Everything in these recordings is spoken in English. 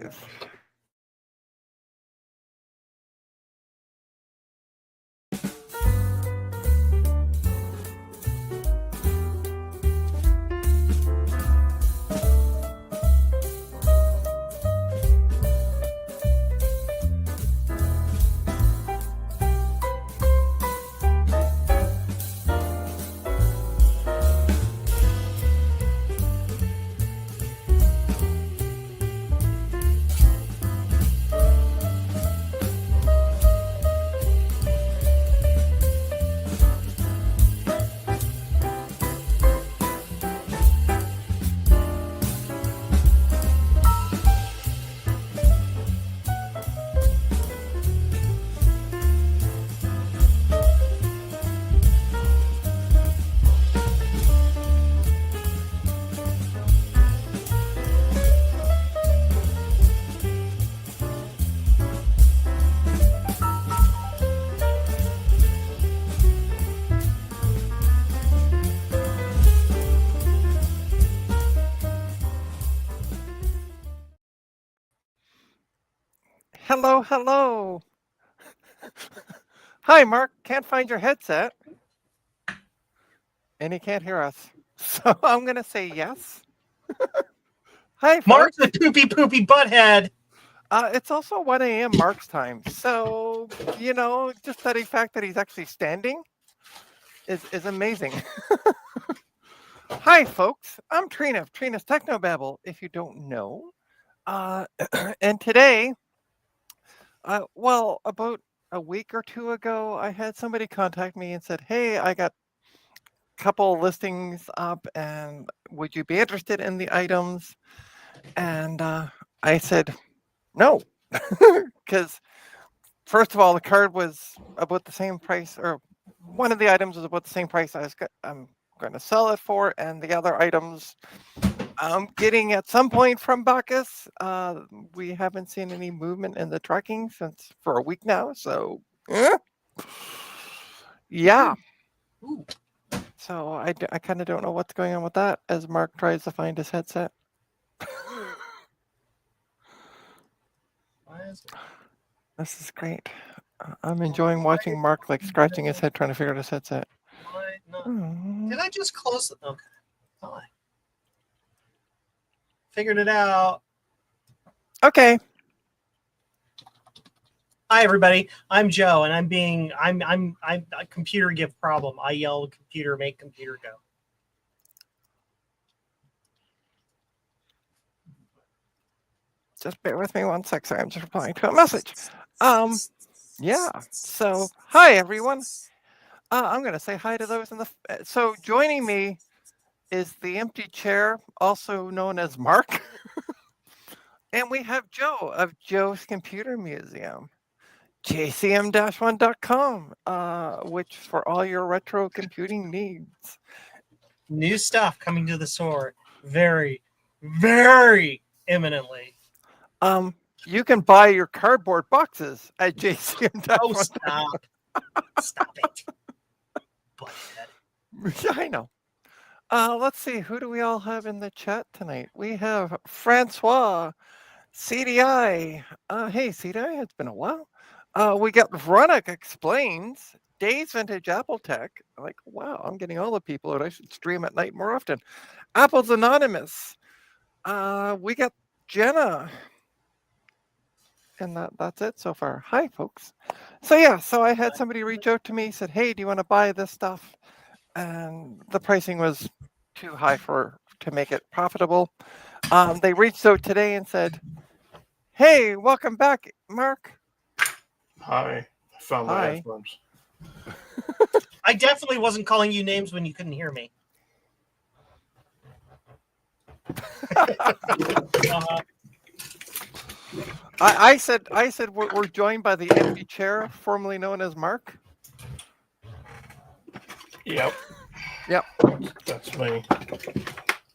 live. Hello, hello. Hi, Mark. Can't find your headset. And he can't hear us. So I'm going to say yes. Hi, Mark's folks. a poopy butthead. It's also 1 a.m. Mark's time. So, just the fact that he's actually standing is amazing. Hi, folks. I'm Trina of Trina's Technobabble, if you don't know. And today, about a week or two ago, I had somebody contact me and said, hey, I got a couple listings up, and would you be interested in the items? And I said, no, because first of all, the card was about the same price, or one of the items was about the same price I'm going to sell it for, and the other items I'm getting at some point from Bacchus. We haven't seen any movement in the tracking for a week now, so yeah. Ooh. So I kind of don't know what's going on with that as Mark tries to find his headset. Why is it? This is great. I'm enjoying watching Mark scratching his head trying to figure out his headset. Why not? Did I just close it? Okay. Fine. Figured it out. Okay. Hi everybody. I'm Joe, and I'm a computer give problem. I yell computer, make computer go. Just bear with me 1 sec. Sorry, I'm just replying to a message. Yeah. So, hi everyone. I'm going to say hi to those in the. So, joining me is the empty chair, also known as Mark, and we have Joe of Joe's Computer Museum, jcm-1.com, which for all your retro computing needs. New stuff coming to the store very, very imminently. You can buy your cardboard boxes at jcm-1.com. Oh, stop. Stop it. Butthead. Yeah, I know. Let's see, who do we all have in the chat tonight? We have Francois, CDI. Hey, CDI, it's been a while. We got Veronica Explains, Days Vintage Apple Tech. Like, wow, I'm getting all the people out. I should stream at night more often. Apple's Anonymous. We got Jenna. And that's it so far. Hi, folks. So I had somebody reach out to me, said, hey, do you want to buy this stuff? And the pricing was too high to make it profitable. They reached out today and said, hey, welcome back, Mark. Hi. I found my headphones. I definitely wasn't calling you names when you couldn't hear me. I said we're joined by the empty chair, formerly known as Mark. Yep. That's me.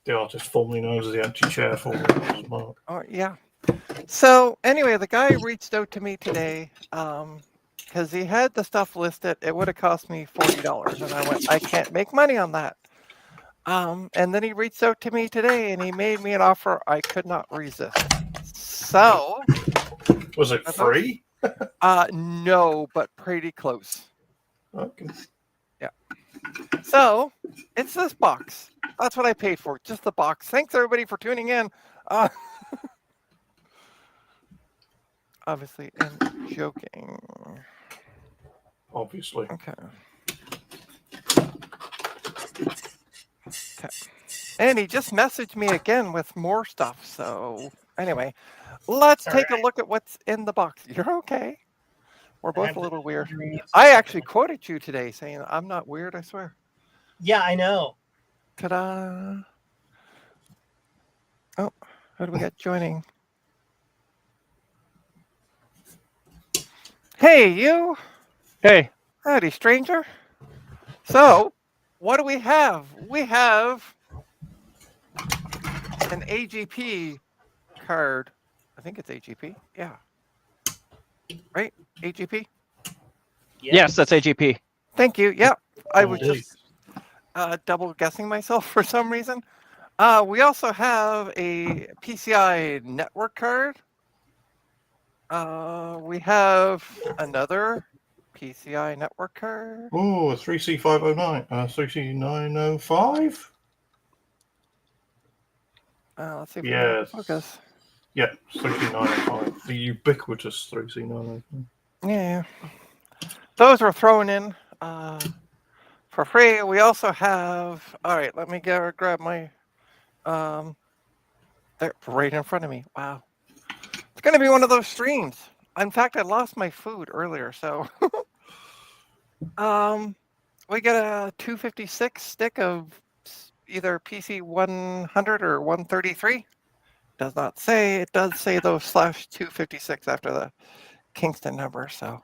The artist formerly known as the empty chair, formerly known as Mark. Oh yeah. So anyway, the guy reached out to me today because he had the stuff listed. It would have cost me $40, and I went, I can't make money on that. And then he reached out to me today, and he made me an offer I could not resist. So, Was it free? no, but pretty close. Okay. So, it's this box. That's what I paid for, just the box. Thanks everybody for tuning in. Obviously, I'm joking. Obviously. Okay. And he just messaged me again with more stuff. So, anyway, let's All take a right. look at what's in the box. You're okay. We're I both have a the little weird. dreams. I actually quoted you today saying, I'm not weird, I swear. Yeah, I know. Ta-da. Oh, who do we got joining? Hey, you. Hey, Howdy, stranger. So, what do we have? We have an AGP card. I think it's AGP. Yeah. Right? AGP? yes, that's AGP. Thank you. Yep. I was Indeed. just double guessing myself for some reason. We also have a PCI network card. We have another PCI network card. Oh, 3C509. 3C905? Let's see if we Yes. can focus. Yeah, 3C905. The ubiquitous 3C905. Yeah. Those were thrown in for free. We also have, all right, let me grab my, they're right in front of me. Wow. It's going to be one of those streams. In fact, I lost my food earlier, so we got a 256 stick of either PC 100 or 133. Does not say. It does say though /256 after the Kingston number. So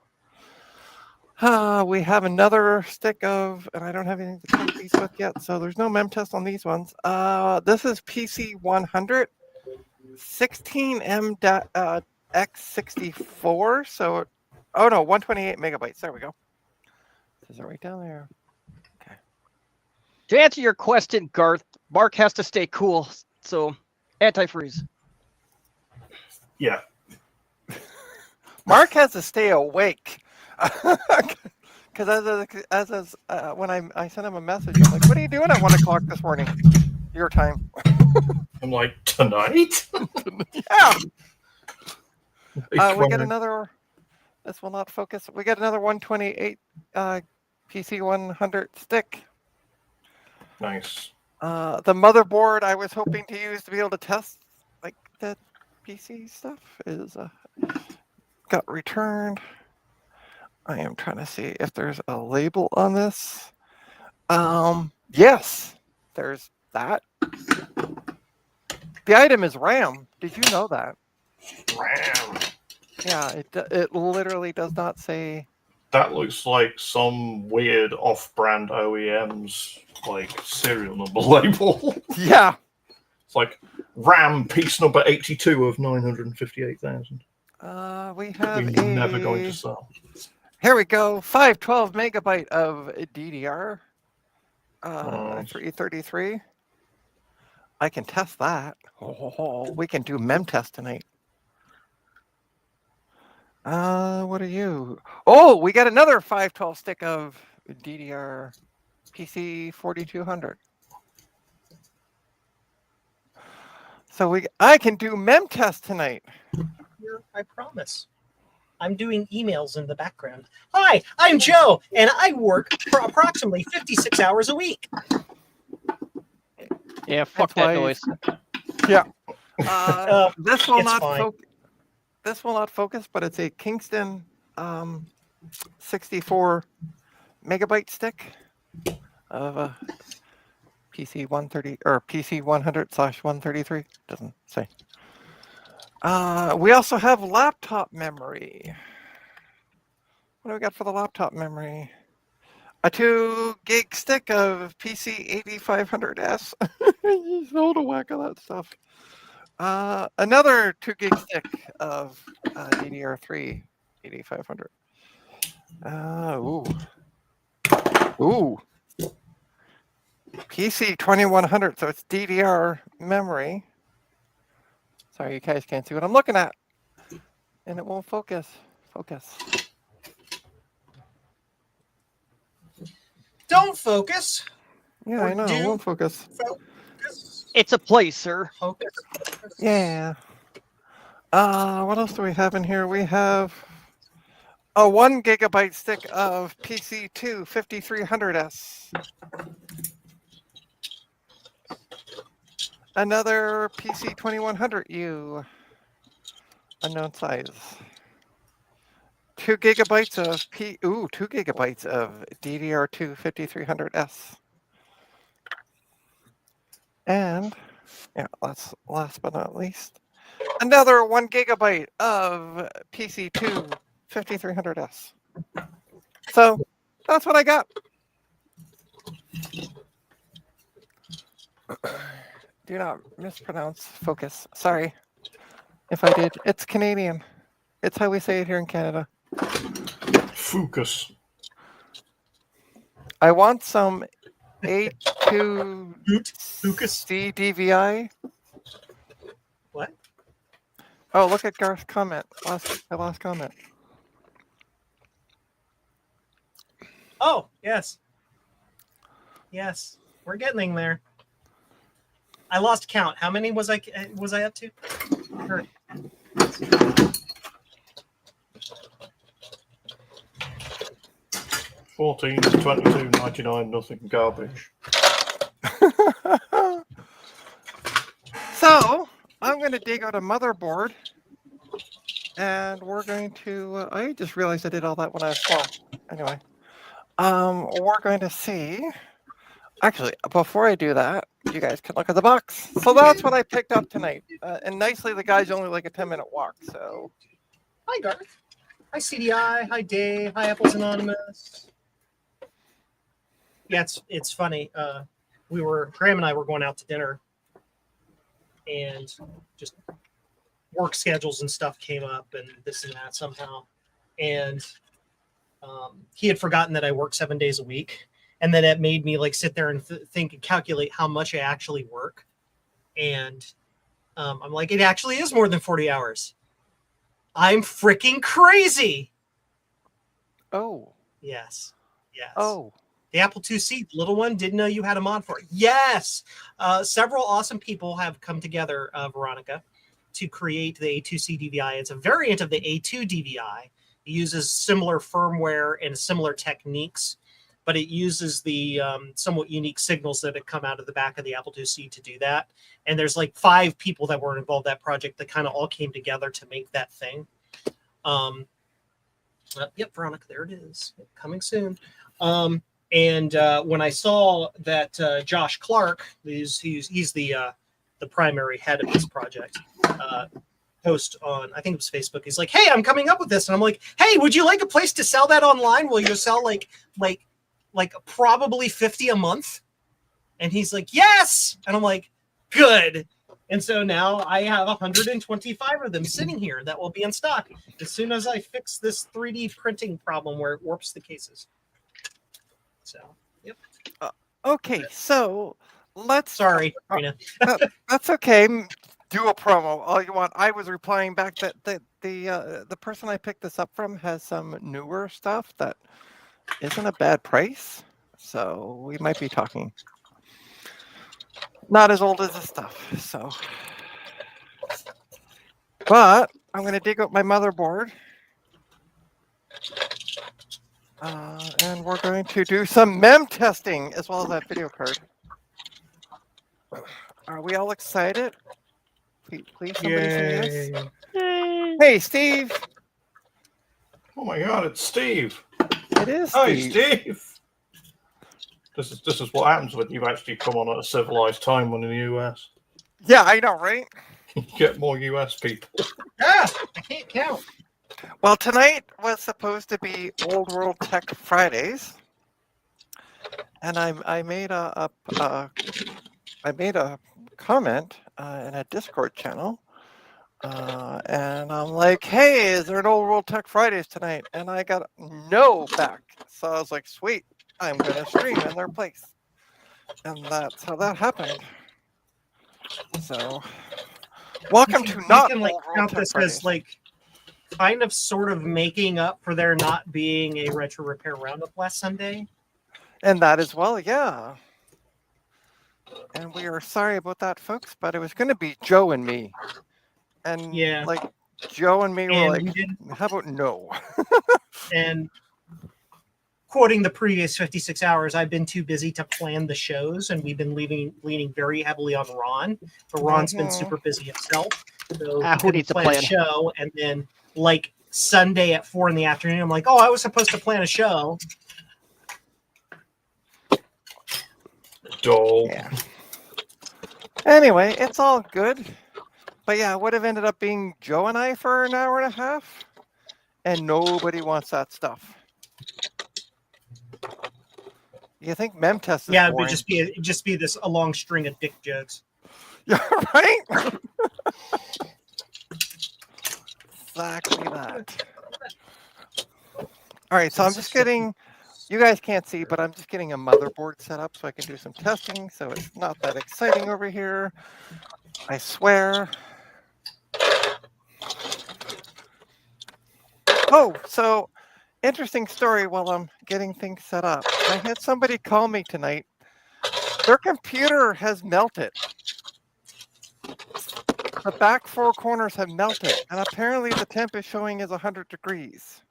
we have another stick of, and I don't have anything to take these with yet, so there's no mem test on these ones. This is PC 100 16M X64. So, oh no, 128 megabytes. There we go. Is it right down there? To answer your question, Garth, Mark has to stay cool, so antifreeze. Yeah. Mark has to stay awake. Because when I sent him a message, I'm like, "What are you doing at 1 o'clock this morning, your time?" I'm like, tonight? Yeah. He's We get trying- another. This will not focus. We get another 128 PC 100 stick. Nice. The motherboard I was hoping to use to be able to test like the PC stuff is got returned. I am trying to see if there's a label on this. Yes, there's that. The item is RAM. Did you know that? RAM. Yeah, it literally does not say. That looks like some weird off-brand OEM's like serial number label. Yeah. It's like RAM piece number 82 of 958,000. We have We're never going to sell. Here we go. 512 megabyte of DDR. Nice. 333. I can test that. We can do mem test tonight. What are you? Oh, we got another 512 stick of DDR PC 4200. So I can do mem test tonight. Here, I promise. I'm doing emails in the background. Hi, I'm Joe, and I work for approximately 56 hours a week. Yeah, fuck That's that why- noise. This will it's not fine. this will not focus, but it's a Kingston 64 megabyte stick of a PC 130 or PC 100/133. Doesn't say. We also have laptop memory. What do we got for the laptop memory? A 2 gig stick of PC 8500S. You sold a whack of that stuff. Another 2 gig stick of DDR3 8500. Ooh. PC 2100. So it's DDR memory. Sorry, you guys can't see what I'm looking at. And it won't focus. Focus. Don't focus. Yeah, Or I know. It do- won't focus. Focus. It's a place, sir. Focus. Yeah. What else do we have in here? We have a 1 gigabyte stick of PC2 5300S. Another PC2100U. Unknown size. 2 gigabytes of 2 gigabytes of DDR2 5300S. And yeah, last but not least, another 1 gigabyte of PC2 5300S. So that's what I got. Do not mispronounce focus. Sorry if I did. It's Canadian. It's how we say it here in Canada. Focus. I want some A2 Focus. CDVI. What? Oh, look at Garth's comment. The last comment. Oh, yes. Yes. We're getting there. I lost count. How many was I up to? 14, 22, 99, nothing, garbage. So I'm going to dig out a motherboard, and we're going to. I just realized I did all that when I was small. Anyway, we're going to see. Actually, before I do that, you guys can look at the box. So that's what I picked up tonight. And nicely, the guy's only like a 10-minute walk. So Hi, Garth. Hi, CDI. Hi, Dave. Hi, Apples Anonymous. Yeah, it's funny. Graham and I were going out to dinner, and just work schedules and stuff came up, and this and that somehow. And he had forgotten that I work 7 days a week, and then it made me like sit there and think and calculate how much I actually work. And I'm like, it actually is more than 40 hours. I'm freaking crazy. oh Yes. Yes. oh The Apple IIc, the little one, didn't know you had a mod for it. Yes. Several awesome people have come together, Veronica, to create the A2C DVI. It's a variant of the A2 DVI. It uses similar firmware and similar techniques, but it uses the somewhat unique signals that have come out of the back of the Apple IIc to do that. And there's like 5 people that were involved in that project that kind of all came together to make that thing. Yep, Veronica, there it is. Coming soon. And when I saw that Josh Clark, he's the primary head of this project, post on, I think it was Facebook. He's like, "Hey, I'm coming up with this," and I'm like, "Hey, would you like a place to sell that online? Will you sell like probably 50 a month?" And he's like, "Yes," and I'm like, "Good." And so now I have 125 of them sitting here that will be in stock as soon as I fix this 3D printing problem where it warps the cases. So, yep. okay. So let's. Sorry, Rena. That's okay. Do a promo all you want. I was replying back that the person I picked this up from has some newer stuff that isn't a bad price. So we might be talking. Not as old as this stuff. So, but I'm going to dig up my motherboard. And we're going to do some MEM testing as well as that video card. Are we all excited? Please somebody say yes. Hey, Steve. Oh my god, it's Steve. It is Hi, Steve. Steve. This is what happens when you actually come on at a civilized time when in the US. Yeah, I know, right? You get more US people. Ah, I can't count. Well, tonight was supposed to be Old World Tech Fridays, and I made a comment in a Discord channel, and I'm like, "Hey, is there an Old World Tech Fridays tonight?" And I got no back, so I was like, "Sweet, I'm gonna stream in their place," and that's how that happened. So Welcome you to can, not you can like old world count tech this Fridays. as like kind of sort of making up for there not being a retro repair roundup last Sunday. And that as well, yeah. And we are sorry about that, folks, but it was going to be Joe and me. And Yeah. like Joe and me were And like, we didn't how about no? and quoting the previous 56 hours, I've been too busy to plan the shows, and we've been leaning very heavily on Ron. But Ron's been Mhm. super busy himself, so Ah, he who couldn't needs a plan a plan? show. And then, like Sunday at 4 in the afternoon, I'm like, oh, I was supposed to plan a show. Dull. Yeah. Anyway, it's all good. But yeah, it would have ended up being Joe and I for an hour and a half. And nobody wants that stuff. You think Memtest is Yeah, it would boring? just be this a long string of dick jokes. Yeah, right? Exactly that. All right, so I'm just getting, you guys can't see, but I'm just getting a motherboard set up so I can do some testing. So it's not that exciting over here. I swear. Oh, so interesting story while I'm getting things set up. I had somebody call me tonight. Their computer has melted. The back four corners have melted, and apparently the temp is showing as 100 degrees.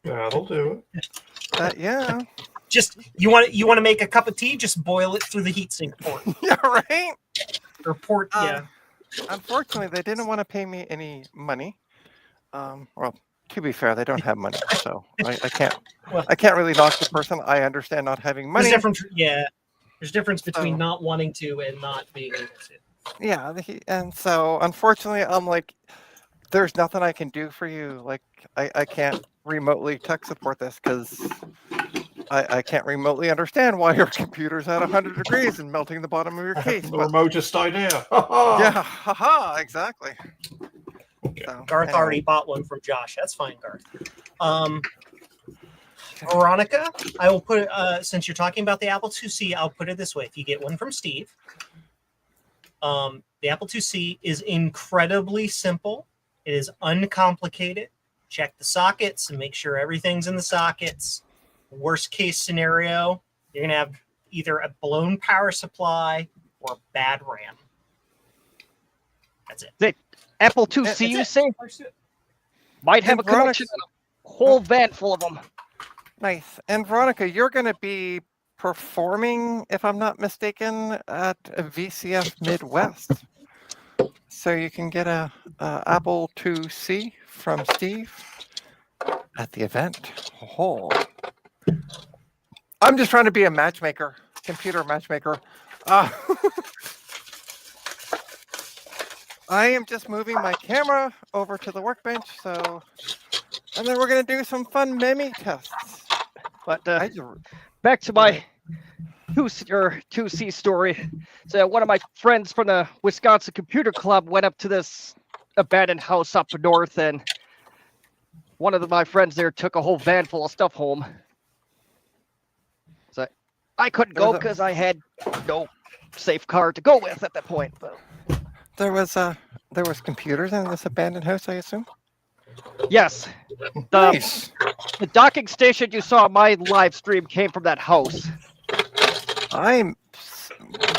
That'll do it. Yeah. Just you want to make a cup of tea, just boil it through the heatsink port Yeah, right? or port. Yeah, Unfortunately, they didn't want to pay me any money. Well, to be fair, they don't have money, so I can't. Well- I can't really knock the person. I understand not having money. there's difference between Oh. not wanting to and not being able to. Yeah, and so unfortunately, I'm like, there's nothing I can do for you. Like, I can't remotely tech support this because I can't remotely understand why your computer's at 100 degrees and melting the bottom of your case. The But remotest idea. yeah, haha, exactly. Okay. So, Garth anyway. already bought one from Josh. That's fine, Garth. Veronica, I will put it, since you're talking about the Apple IIc, I'll put it this way. If you get one from Steve, the Apple IIc is incredibly simple. It is uncomplicated. Check the sockets and make sure everything's in the sockets. Worst case scenario, you're going to have either a blown power supply or a bad RAM. That's it. Apple IIc, That's you it. say? Might have And a collection Veronica- and a whole van full of them. Nice. And Veronica, you're going to be performing, if I'm not mistaken, at a VCF Midwest. So you can get a Apple IIc from Steve at the event. Oh. I'm just trying to be a matchmaker, computer matchmaker. I am just moving my camera over to the workbench, so, and then we're going to do some fun meme tests. But I just, back to my 2C story. So one of my friends from the Wisconsin Computer Club went up to this abandoned house up north, and one of my friends there took a whole van full of stuff home. So I couldn't go because I had no safe car to go with at that point. But there was computers in this abandoned house, I assume. yes, Nice. the docking station you saw on my live stream came from that house. I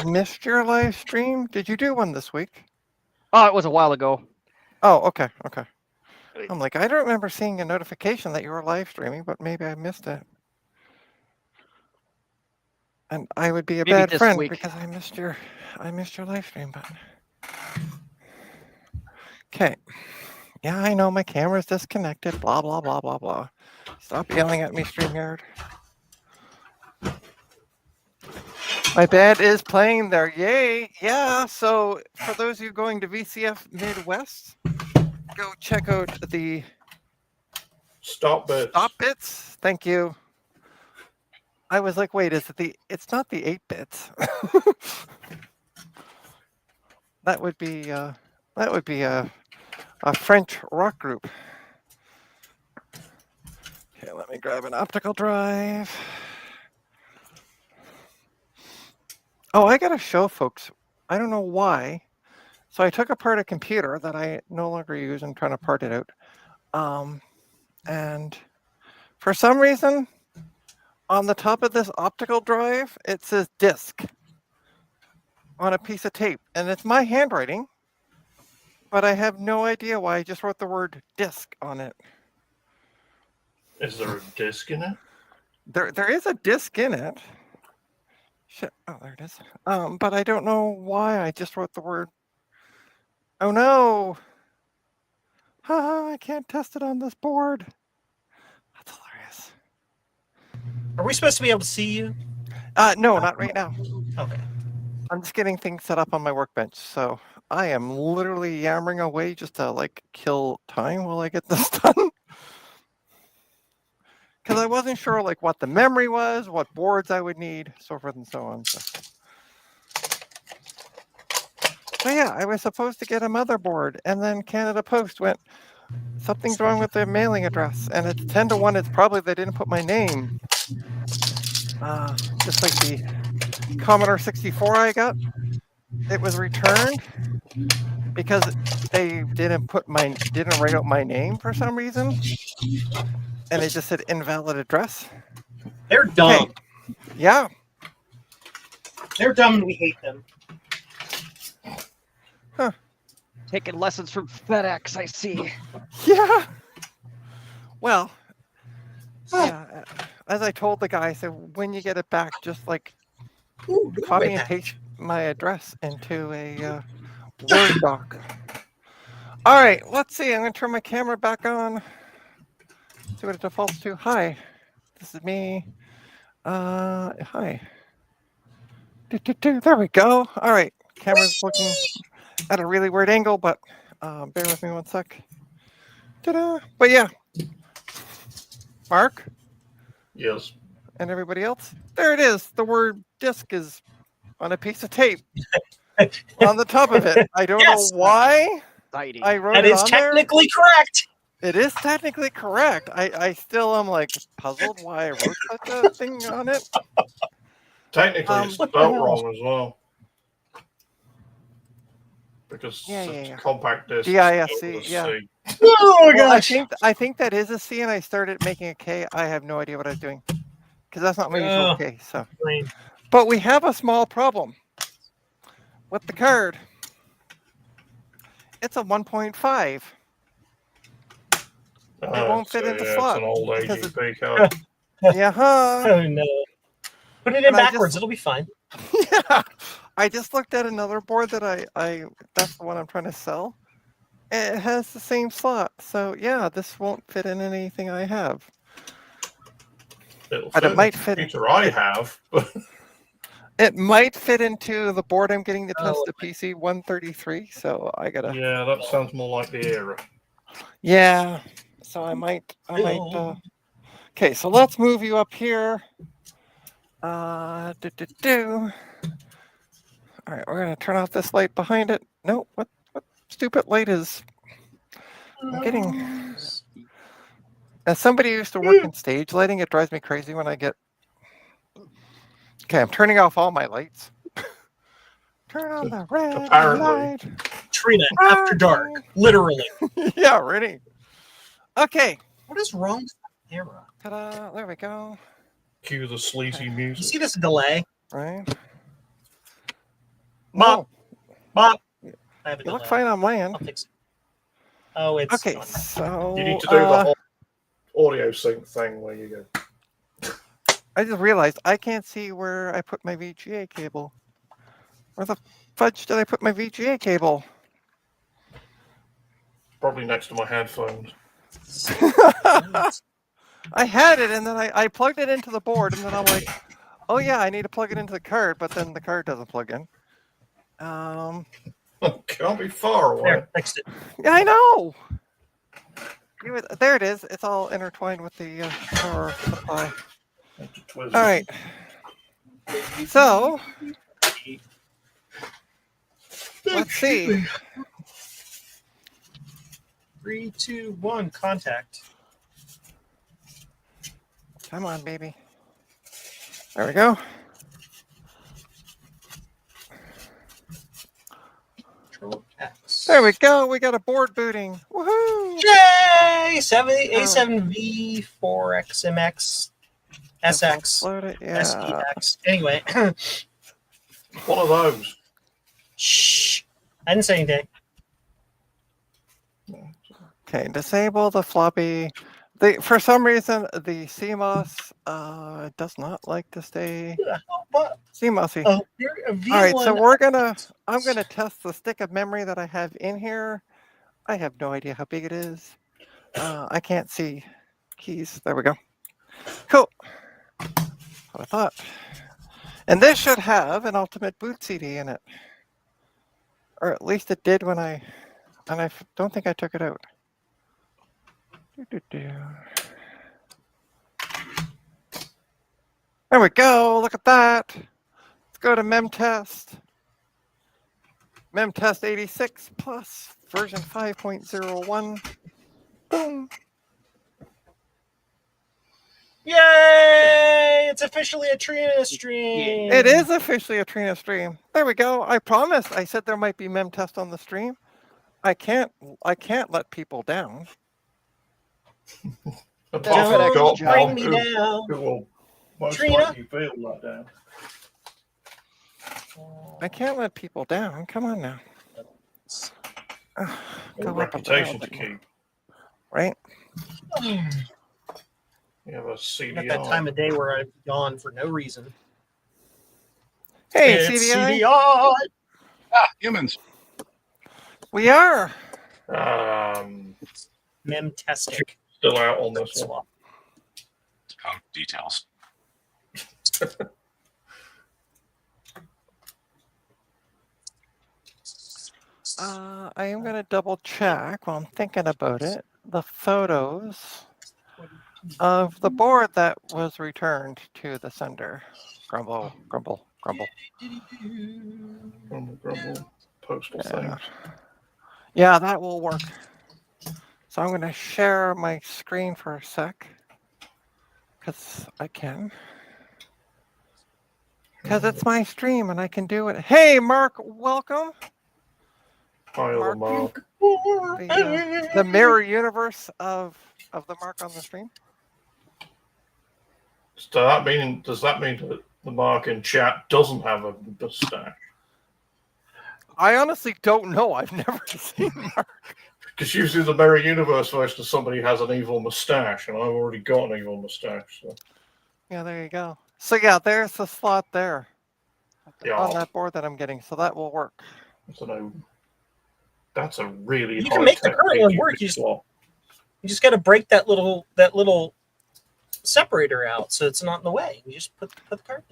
missed your live stream. Did you do one this week? Oh, it was a while ago. Oh, okay, okay. I'm like, I don't remember seeing a notification that you were live streaming, but maybe I missed it. And I would be a Maybe bad this friend week. because I missed your live stream button. Okay. Yeah, I know my camera's disconnected. Blah blah blah blah blah. Stop yelling at me, StreamYard. My bed is playing there. Yay! Yeah. So for those of you going to VCF Midwest, go check out the Stop bits. Stop bits. Thank you. I was like, wait, is it it's not the 8 bits. That would be a French rock group. Okay, let me grab an optical drive. Oh, I gotta show folks. I don't know why. So I took apart a computer that I no longer use and trying to part it out. And for some reason, on the top of this optical drive, it says disk on a piece of tape. And it's my handwriting, but I have no idea why I just wrote the word disk on it. Is there a disc in it? There is a disk in it. Shit. Oh, there it is. But I don't know why I just wrote the word. Oh no. Haha, I can't test it on this board. That's hilarious. Are we supposed to be able to see you? No, not right now. Okay. I'm just getting things set up on my workbench. So I am literally yammering away just to like kill time while I get this done. Because I wasn't sure like what the memory was, what boards I would need, so forth and so on. So yeah, I was supposed to get a motherboard, and then Canada Post went, something's wrong with the mailing address, and it's 10 to 1. It's probably they didn't put my name. Just like the Commodore 64 I got, it was returned because they didn't write out my name for some reason, and it just said invalid address. They're dumb. Yeah. They're dumb and we hate them. Taking lessons from FedEx, I see. Yeah. Well, yeah. As I told the guy, so when you get it back, just like Ooh, copy and paste my address into a Word doc. All right, let's see. I'm going to turn my camera back on. See what it defaults to. Hi, this is me. Hi. There we go. All right, camera's looking at a really weird angle, but bear with me one sec. Ta-da! But yeah, Mark Yes. and everybody else, there it is. The word disk is on a piece of tape on the top of it. I don't Yes. know why Exciting. I wrote That it is on there. technically correct. It is technically correct. I still am like puzzled why I wrote such a thing on it. Technically, it's what spelled the hell? wrong as well. Because Yeah, it's yeah. compact disc. DISC, spelled with a yeah. C. Oh my Well, gosh. I think that is a C, and I started making a K. I have no idea what I was doing because that's not my usual Oh. K. So, Brain. but we have a small problem with the card. It's a 1.5. won't fit So, in the yeah, slot it's an old because AGP card. Yeah. Huh. Oh no. Put it in And I backwards. just- It'll be fine. Yeah. I just looked at another board that I that's the one I'm trying to sell. It has the same slot. So yeah, this won't fit in anything I have. It'll But it fit might the fit- computer I have, but It might fit into the board I'm getting to test Oh, the PC 133. So I gotta. yeah, that sounds more like the era. Yeah. So I might. Okay, so let's move you up here. All right, we're gonna turn off this light behind it. No, what stupid light is? I'm getting. As somebody who used to work in stage lighting, it drives me crazy when I get. Okay, I'm turning off all my lights. Turn on the red Apparently. light. Trina, after dark. Literally. Yeah, ready. Okay. What is wrong with the camera? Ta-da! There we go. Cue the sleazy You music. see this delay? Right. Bob. Bob. I have a You look delay. fine on my end. I'll fix it. Oh, it's Okay, gone. so You need to do the whole audio sync thing where you go. I just realized I can't see where I put my VGA cable. Where the fudge did I put my VGA cable? Probably next to my headphones. I had it, and then I plugged it into the board, and then I'm like, oh yeah, I need to plug it into the card, but then the card doesn't plug in. Can't be far away. There, fixed it. Yeah, I know. There it is. It's all intertwined with the power supply. All right. So let's see. 3, 2, 1, contact. Come on, baby. There we go. Control F. There we go. We got a board booting. Woohoo! Yay! A7V4XMX SX Float yeah. SEX. Anyway, One of those. shh. I didn't say anything. Okay, disable the floppy. For some reason, the CMOS does not like to stay What? CMOSy. Oh, you're a V1. All right, so I'm gonna test the stick of memory that I have in here. I have no idea how big it is. I can't see keys. There we go. Cool. What I thought. And this should have an Ultimate Boot CD in it, or at least it did when I don't think I took it out. There we go. Look at that. Let's go to MemTest. MemTest 86 plus version 5.01. Boom. Yay! It's officially a Trina stream. It is officially a Trina stream. There we go. I promised. I said there might be MemTest on the stream. I can't let people down. Apart from Don't God, bring me who down. will most Trina? likely feel let down. I can't let people down. Come on now. A Go up a reputation to little bit more. keep. Right? You have a At CDI. that time of day where I've gone for no reason. Hey, It's CDI. Ah, humans. We are. Memtastic. Still out on this one. Swap. Oh, details. I am going to double check while I'm thinking about it. The photos of the board that was returned to the sender. Grumble, grumble, grumble. Grumble, postal Yeah. thing. Yeah, that will work. So I'm going to share my screen for a sec. Because I can. Because it's my stream and I can do it. Hey, Mark, welcome. Hi, other Mark. The mirror universe of the Mark on the stream. Does that mean that the Mark in chat doesn't have a mustache? I honestly don't know. I've never seen Mark. Because usually the Mirror Universe version of somebody has an evil mustache, and I've already got an evil mustache. So. Yeah, there you go. So yeah, there's the slot there Yeah, on that board that I'm getting. So that will work. I don't know. That's a really You can make the high-tech current one AQ work. You slot. just got to break that little separator out so it's not in the way. You just put the card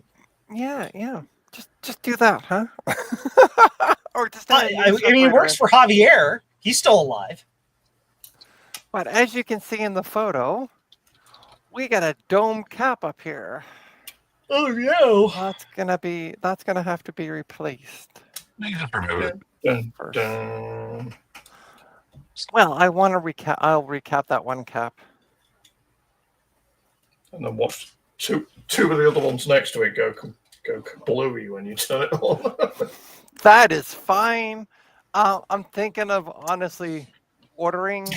in. Yeah. Just do that, huh? Or just I mean, it works for Javier. He's still alive. But as you can see in the photo, we got a dome cap up here. Oh no! That's gonna have to be replaced. You can just remove it. Dun, First. dun. Well, I want to recap. I'll recap that one cap. And then watch two of the other ones next to it go kablooey when you turn it on. That is fine. I'm thinking of honestly ordering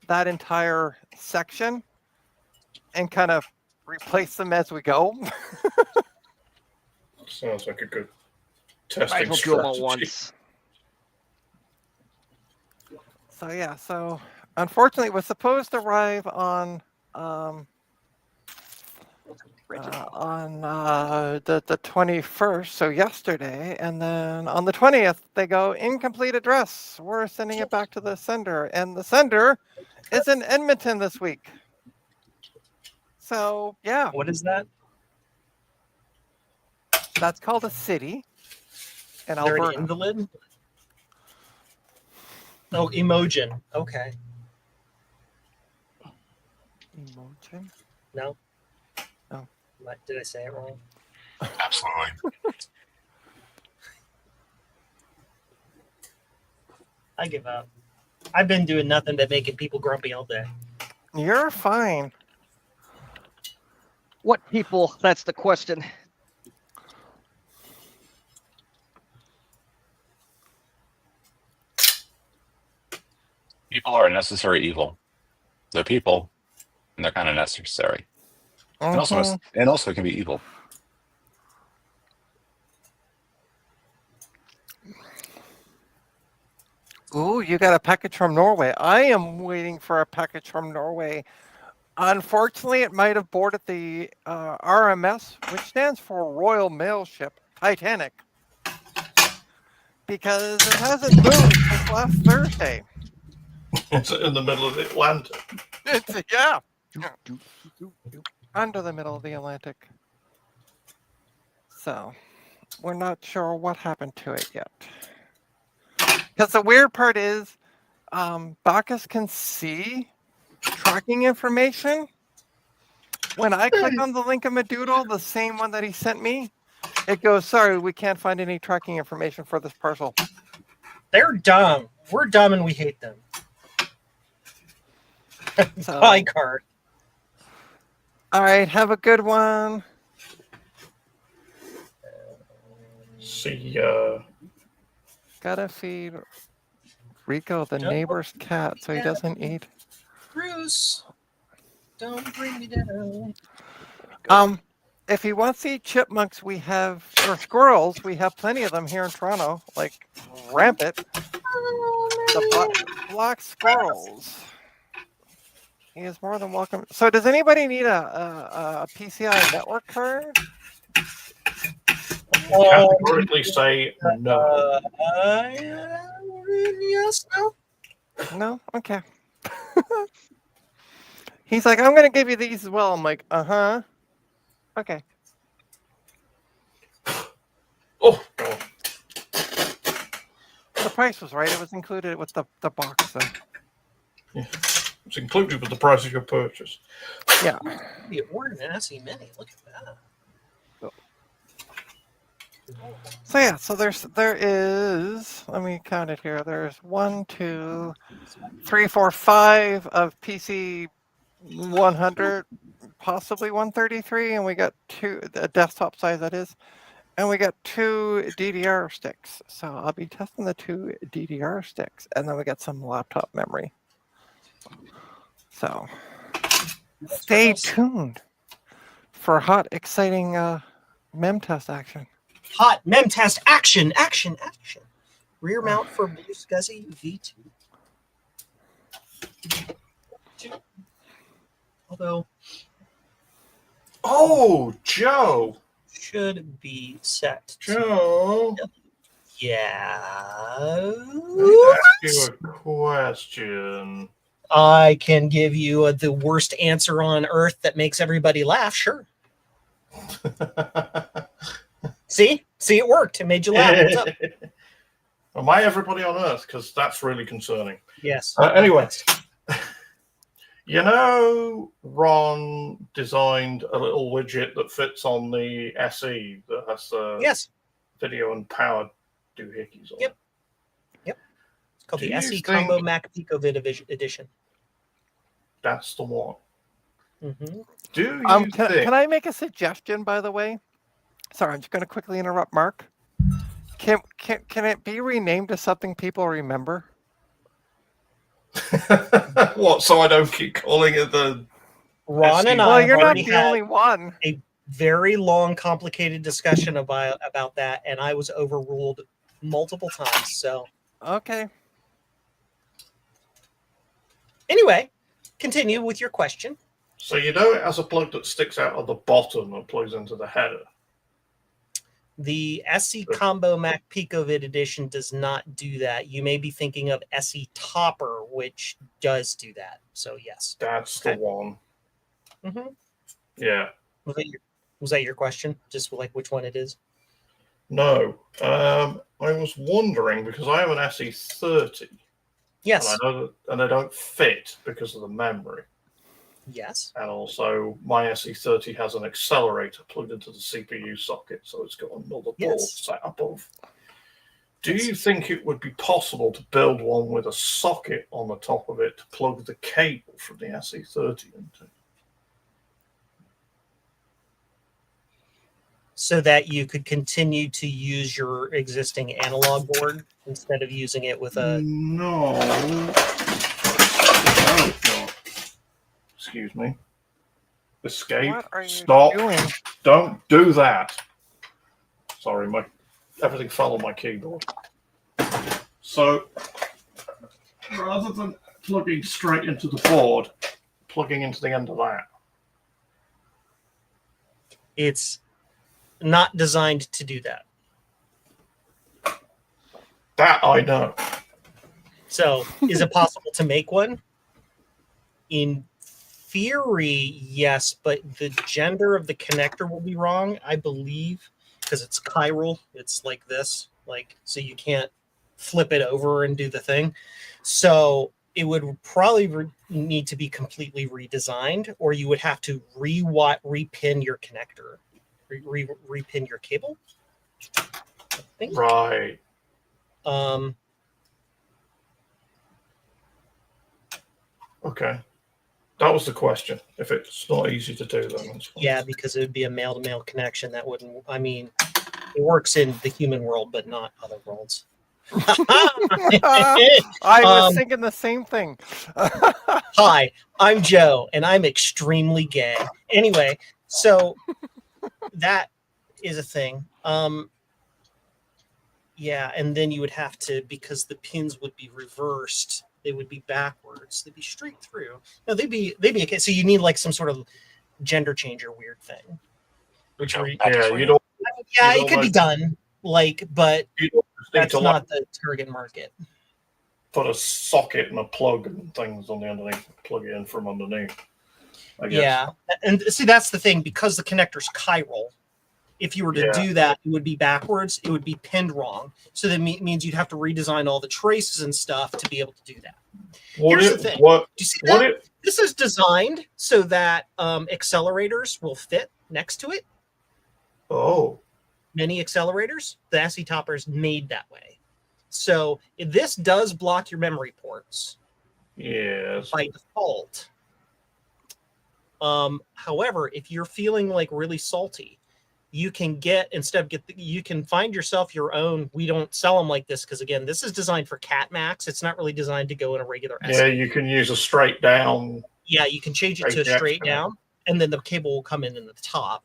that entire section and kind of replace them as we go. Sounds like a good Might testing as well do them all strategy. once. So yeah, so unfortunately it was supposed to arrive on the 21st, so yesterday, and then on the 20th they go incomplete address. We're sending it back to the sender, and the sender is in Edmonton this week. So yeah, What is that? that's called a city in They're an Alberta. invalid. Oh, Emotion. Okay. Emotion? No. Oh. Did I say it wrong? Absolutely. I give up. I've been doing nothing but making people grumpy all day. You're fine. What people? That's the question. People are a necessary evil. They're people, and they're kind of necessary. And also, Mhm. and also can be evil. Ooh, you got a package from Norway. I am waiting for a package from Norway. Unfortunately, it might have boarded the RMS, which stands for Royal Mail Ship Titanic, because it hasn't moved since last Thursday. It's in the middle of the Atlantic. Yeah, under the middle of the Atlantic. So we're not sure what happened to it yet. Because the weird part is, Bacchus can see tracking information. When I click on the link in Madoodle, the same one that he sent me, it goes, sorry, we can't find any tracking information for this parcel. They're dumb. We're dumb and we hate them. So, Pie card. all right, have a good one. See, Gotta feed Rico the Don't- neighbor's cat so he doesn't eat. Bruce, don't bring me down. If he wants to eat chipmunks, we have, or squirrels, we have plenty of them here in Toronto, like rampant. The black squirrels. He is more than welcome. So, does anybody need a PCI network card? categorically say no. Yes, no. No? Okay. He's like, I'm going to give you these as well. I'm like, uh-huh. Okay. Oh, God. The price was right. It was included with the box. So. It's included with the price of your purchase. Yeah. The ordered an SE Mini. Look at that. So yeah, so there is, let me count it here. There's 1, 2, 3, 4, 5 of PC 100, possibly 133, and we got 2, a desktop size that is, and we got 2 DDR sticks. So I'll be testing the 2 DDR sticks, and then we got some laptop memory. So stay tuned for hot, exciting mem test action. Hot mem test action. Rear mount for Blue SCSI V2. Although Oh, Joe. should be set. Joe. Yeah. Let me ask you a question. I can give you the worst answer on earth that makes everybody laugh. Sure. See, it worked. It made you laugh. What's up? Am I everybody on Earth? Because that's really concerning. Yes. Anyway, you know, Ron designed a little widget that fits on the SE that has Yes. video and power doohickeys on Yep. it. It's called Do the you SE think- Combo Mac PicoVid Edition. That's the one. Mm-hmm. Do you think? Can I make a suggestion, by the way? Sorry, I'm just going to quickly interrupt Mark. Can it be renamed to something people remember? What? So I don't keep calling it the. Ron and Well, Well, I have you're not already the had only one. very long, complicated discussion about that, and I was overruled multiple times. So Okay. anyway, continue with your question. So you know it has a plug that sticks out of the bottom and plugs into the header. The SE Combo Mac PicoVid Edition does not do that. You may be thinking of SE Topper, which does do that. So yes. That's Okay. the one. Mm-hmm. Yeah. Was that your question? Just like which one it is? No. I was wondering because I have an SE30 Yes. and I know that, and they don't fit because of the memory. Yes. And also, my SE30 has an accelerator plugged into the CPU socket, so it's got another board Yes. sat above. Do you think it would be possible to build one with a socket on the top of it to plug the cable from the SE30 into? So that you could continue to use your existing analog board instead of using it with a. No. Oh God. Excuse me. Escape. What are you Stop. doing? Don't do that. Sorry, everything fell on my keyboard. So rather than plugging straight into the board, plugging into the end of that. It's not designed to do that. That I know. So, is it possible to make one? In theory, yes, but the gender of the connector will be wrong, I believe, because it's chiral. It's like this, so you can't flip it over and do the thing. So it would probably need to be completely redesigned, or you would have to repin your connector, repin your cable. I think. Right. Okay. That was the question. If it's not easy to do, then that's fine. Yeah, because it would be a male-to-male connection. That wouldn't. I mean, it works in the human world, but not other worlds. I was thinking the same thing. Hi, I'm Joe, and I'm extremely gay. Anyway, so that is a thing. Yeah, and then you would have to, because the pins would be reversed, they would be backwards. They'd be straight through. No, they'd be okay. So you need like some sort of gender changer weird thing. Which Joe, re- back Yeah, to you don't. yeah, you it could be almost- done. But You don't just need that's to not the target market. put a socket and a plug and things on the underneath. Plug it in from underneath. I guess. Yeah, and see that's the thing, because the connector's chiral. If you were to Yeah. do that, it would be backwards. It would be pinned wrong. So that means you'd have to redesign all the traces and stuff to be able to do that. Would Here's it, the thing. What? Do you see Would that? it? This is designed so that accelerators will fit next to it. Oh. Many accelerators, the SE Topper is made that way. So this does block your memory ports Yes. by default. However, if you're feeling like really salty, you can you can find yourself your own. We don't sell them like this because again, this is designed for Cat Max. It's not really designed to go in a regular SE. Yeah, you can use a straight down. Yeah, you can change it to a Straight straight down. down, and then the cable will come in the top.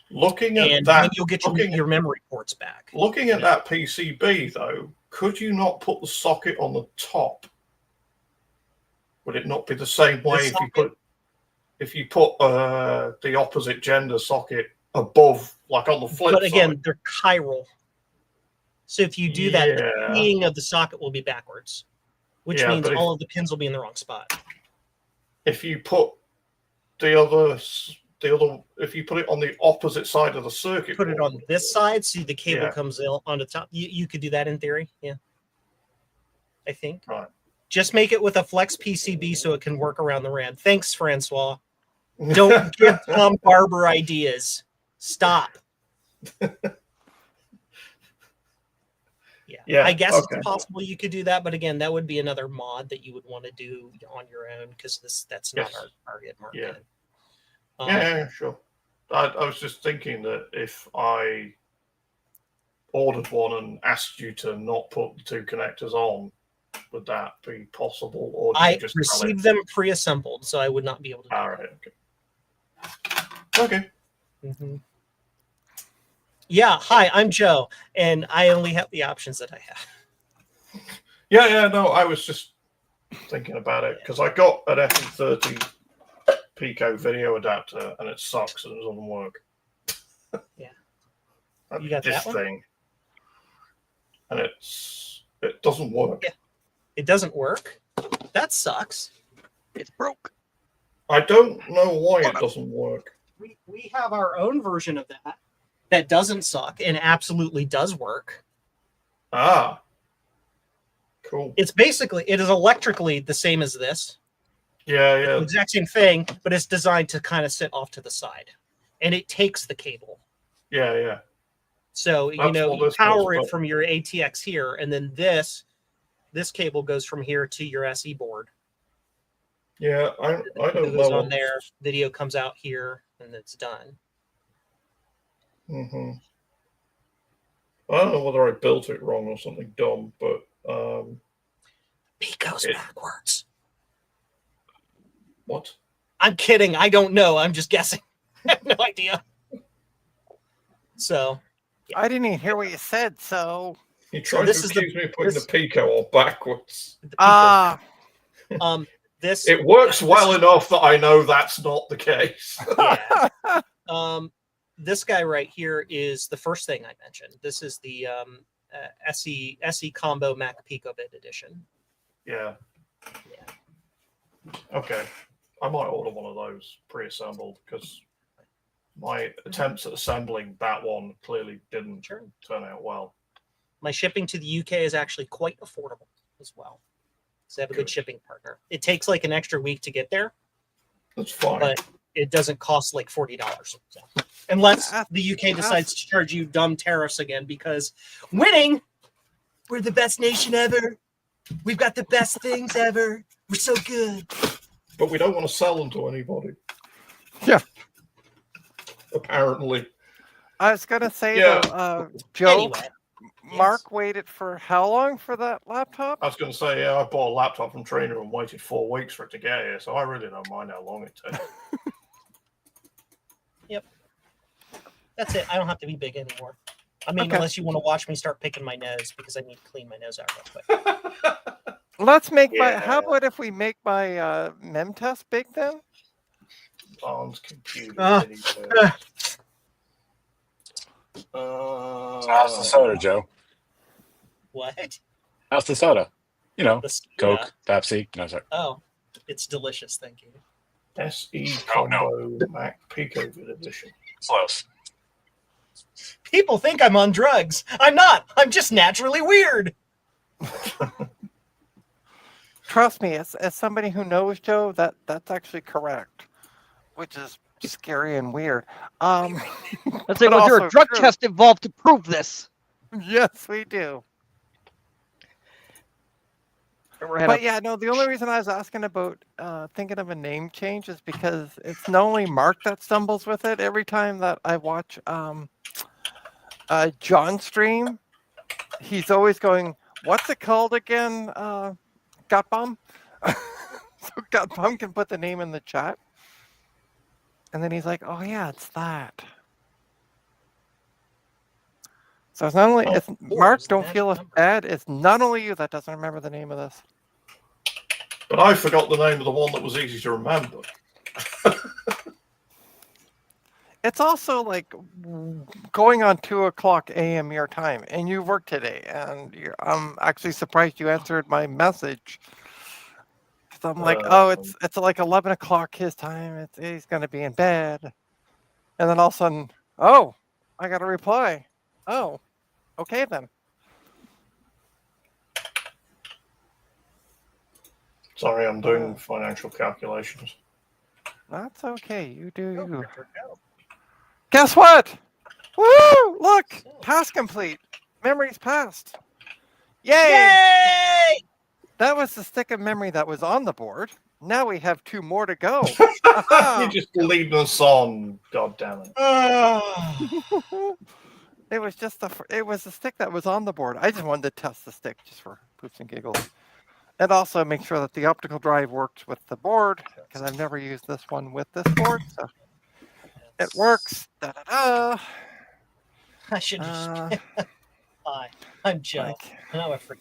Looking at And that, then you'll get your memory ports back. looking at that PCB though, could you not put the socket on the top? Would it not be the same way if you put the opposite gender socket above, like on the flip But again, side? they're chiral. So if you do that, the Yeah. pinning of the socket will be backwards, which Yeah, means but all of the pins will be in the wrong spot. If you put if you put it on the opposite side of the circuit, Put it board, on this side, so the cable Yeah. comes on the top. You could do that in theory, yeah. I think. Right. Just make it with a flex PCB so it can work around the RAM. Thanks, Francois. Don't give Tom Barber ideas. Stop. Yeah, I guess okay. it's possible you could do that, but again, that would be another mod that you would want to do on your own because that's not Yes. our target market. Yeah. Um, Yeah, sure. I was just thinking that if I ordered one and asked you to not put the two connectors on, would that be possible? Or do you I just tell it? received them pre-assembled, so I would not be able to do All right. Okay. Okay. Mhm. Yeah, hi, I'm Joe, and I only have the options that I have. Yeah. No, I was just thinking about it because I got an FE30 Pico video adapter and it sucks and it doesn't work. Yeah. And You got this that one? thing, and it doesn't work. Yeah. It doesn't work. That sucks. It's broke. I don't know why it doesn't work. We have our own version of that doesn't suck and absolutely does work. Ah, cool. It is electrically the same as this. Yeah, The exact same thing, but it's designed to kind of sit off to the side. And it takes the cable. yeah. So, That's you what this power does, it but- from your ATX here, and then this cable goes from here to your SE board. Yeah, I It don't goes know. on there, video comes out here, and it's done. Mm-hmm. I don't know whether I built it wrong or something dumb, but Pico's It- backwards. What? I'm kidding. I don't know. I'm just guessing. I have no idea. So I didn't even hear what you said. So You tried this to is the- accuse me of putting this- the Pico on backwards. the Pico's ah, this It works this well is- enough that I know that's not the case. yeah. This guy right here is the first thing I mentioned. This is the SE Combo Mac Picobit edition. Yeah. Okay. I might order one of those pre-assembled because my attempts at assembling that one clearly didn't Sure. turn out well. My shipping to the UK is actually quite affordable as well. So I have a good Good. shipping partner. It takes like an extra week to get there, That's fine. but it doesn't cost like $40. So, unless the UK decides to charge you dumb tariffs again, because winning, we're the best nation ever. We've got the best things ever. We're so good. But we don't want to sell them to anybody. Yeah. Apparently. I was gonna say Yeah. though, Joe, Anyway, Mark waited for how long for that laptop? I was going to say, yeah, I bought a laptop from Trainer and waited 4 weeks for it to get here, so I really don't mind how long it takes. that's it. I don't have to be big anymore. I mean, Okay. unless you want to watch me start picking my nose because I need to clean my nose out real quick. Let's make my. How Yeah. about if we make my mem test big then? Barnes computer. Ah. How's the soda, Joe? What? How's the soda? You know, The soda. Coke, Pepsi. No, sorry. Oh, it's delicious. Thank you. SE Oh, no. Combo Mac Pico Edition. Close. People think I'm on drugs. I'm not. I'm just naturally weird. Trust me, as somebody who knows Joe, that's actually correct, which is scary and weird. Let's But say, was there also a drug true. test involved to prove this? Yes, we do. Ever had But a- yeah, no, the only reason I was asking about thinking of a name change is because it's not only Mark that stumbles with it. Every time that I watch John stream, he's always going, "What's it called again?" Gut Bum. So Gut Bum can put the name in the chat, and then he's like, "Oh yeah, it's that." So it's not only Oh, it's four Mark. is the Don't magic feel number. bad. It's not only you that doesn't remember the name of this. But I forgot the name of the one that was easy to remember. It's also like going on 2:00 a.m. your time, and you work today, and I'm actually surprised you answered my message. 'Cause I'm like, oh, it's like 11 o'clock his time. He's gonna be in bed, and then all of a sudden, oh, I got a reply. Oh, okay then. Sorry, I'm doing financial calculations. That's okay. You do Go, you. Richter, go. Guess what? Woo! Look, task complete. Memories passed. Yay! Yay! That was the stick of memory that was on the board. Now we have 2 more to go. You're just leading us on. God damn it. It was just it was the stick that was on the board. I just wanted to test the stick just for poops and giggles. And also make sure that the optical drive works with the board, because I've never used this one with this board, so it works. Da da da. I should just. Uh, Hi, I'm Joe. like- And I'm a freak.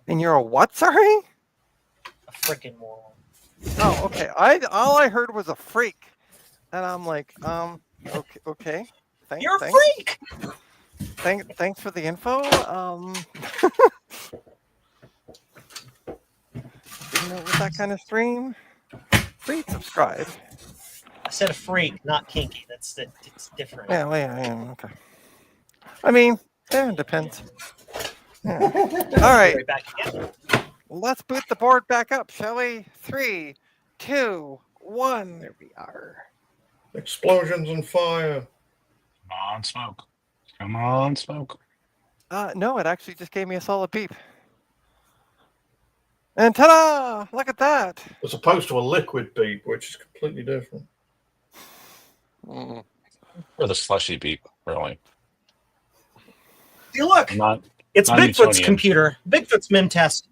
and you're a what? Sorry. A freaking moron. Oh, okay. All I heard was a freak, and I'm like, okay. You're a thanks. freak. Thanks for the info. Didn't know it was that kind of stream. Please subscribe. I said a freak, not kinky. It's different. Yeah, well, yeah, okay. I mean, yeah, it depends. Yeah. All right, Right back again. let's boot the board back up, shall we? 3, 2, 1. There we are. Explosions and fire. Come on, smoke. Come on, smoke. No, it actually just gave me a solid beep. And ta-da! Look at that. As opposed to a liquid beep, which is completely different. Mm. Or the slushy beep, really. See, look. I'm not It's Bigfoot's Non-Newtonian. computer. Bigfoot's MIM test.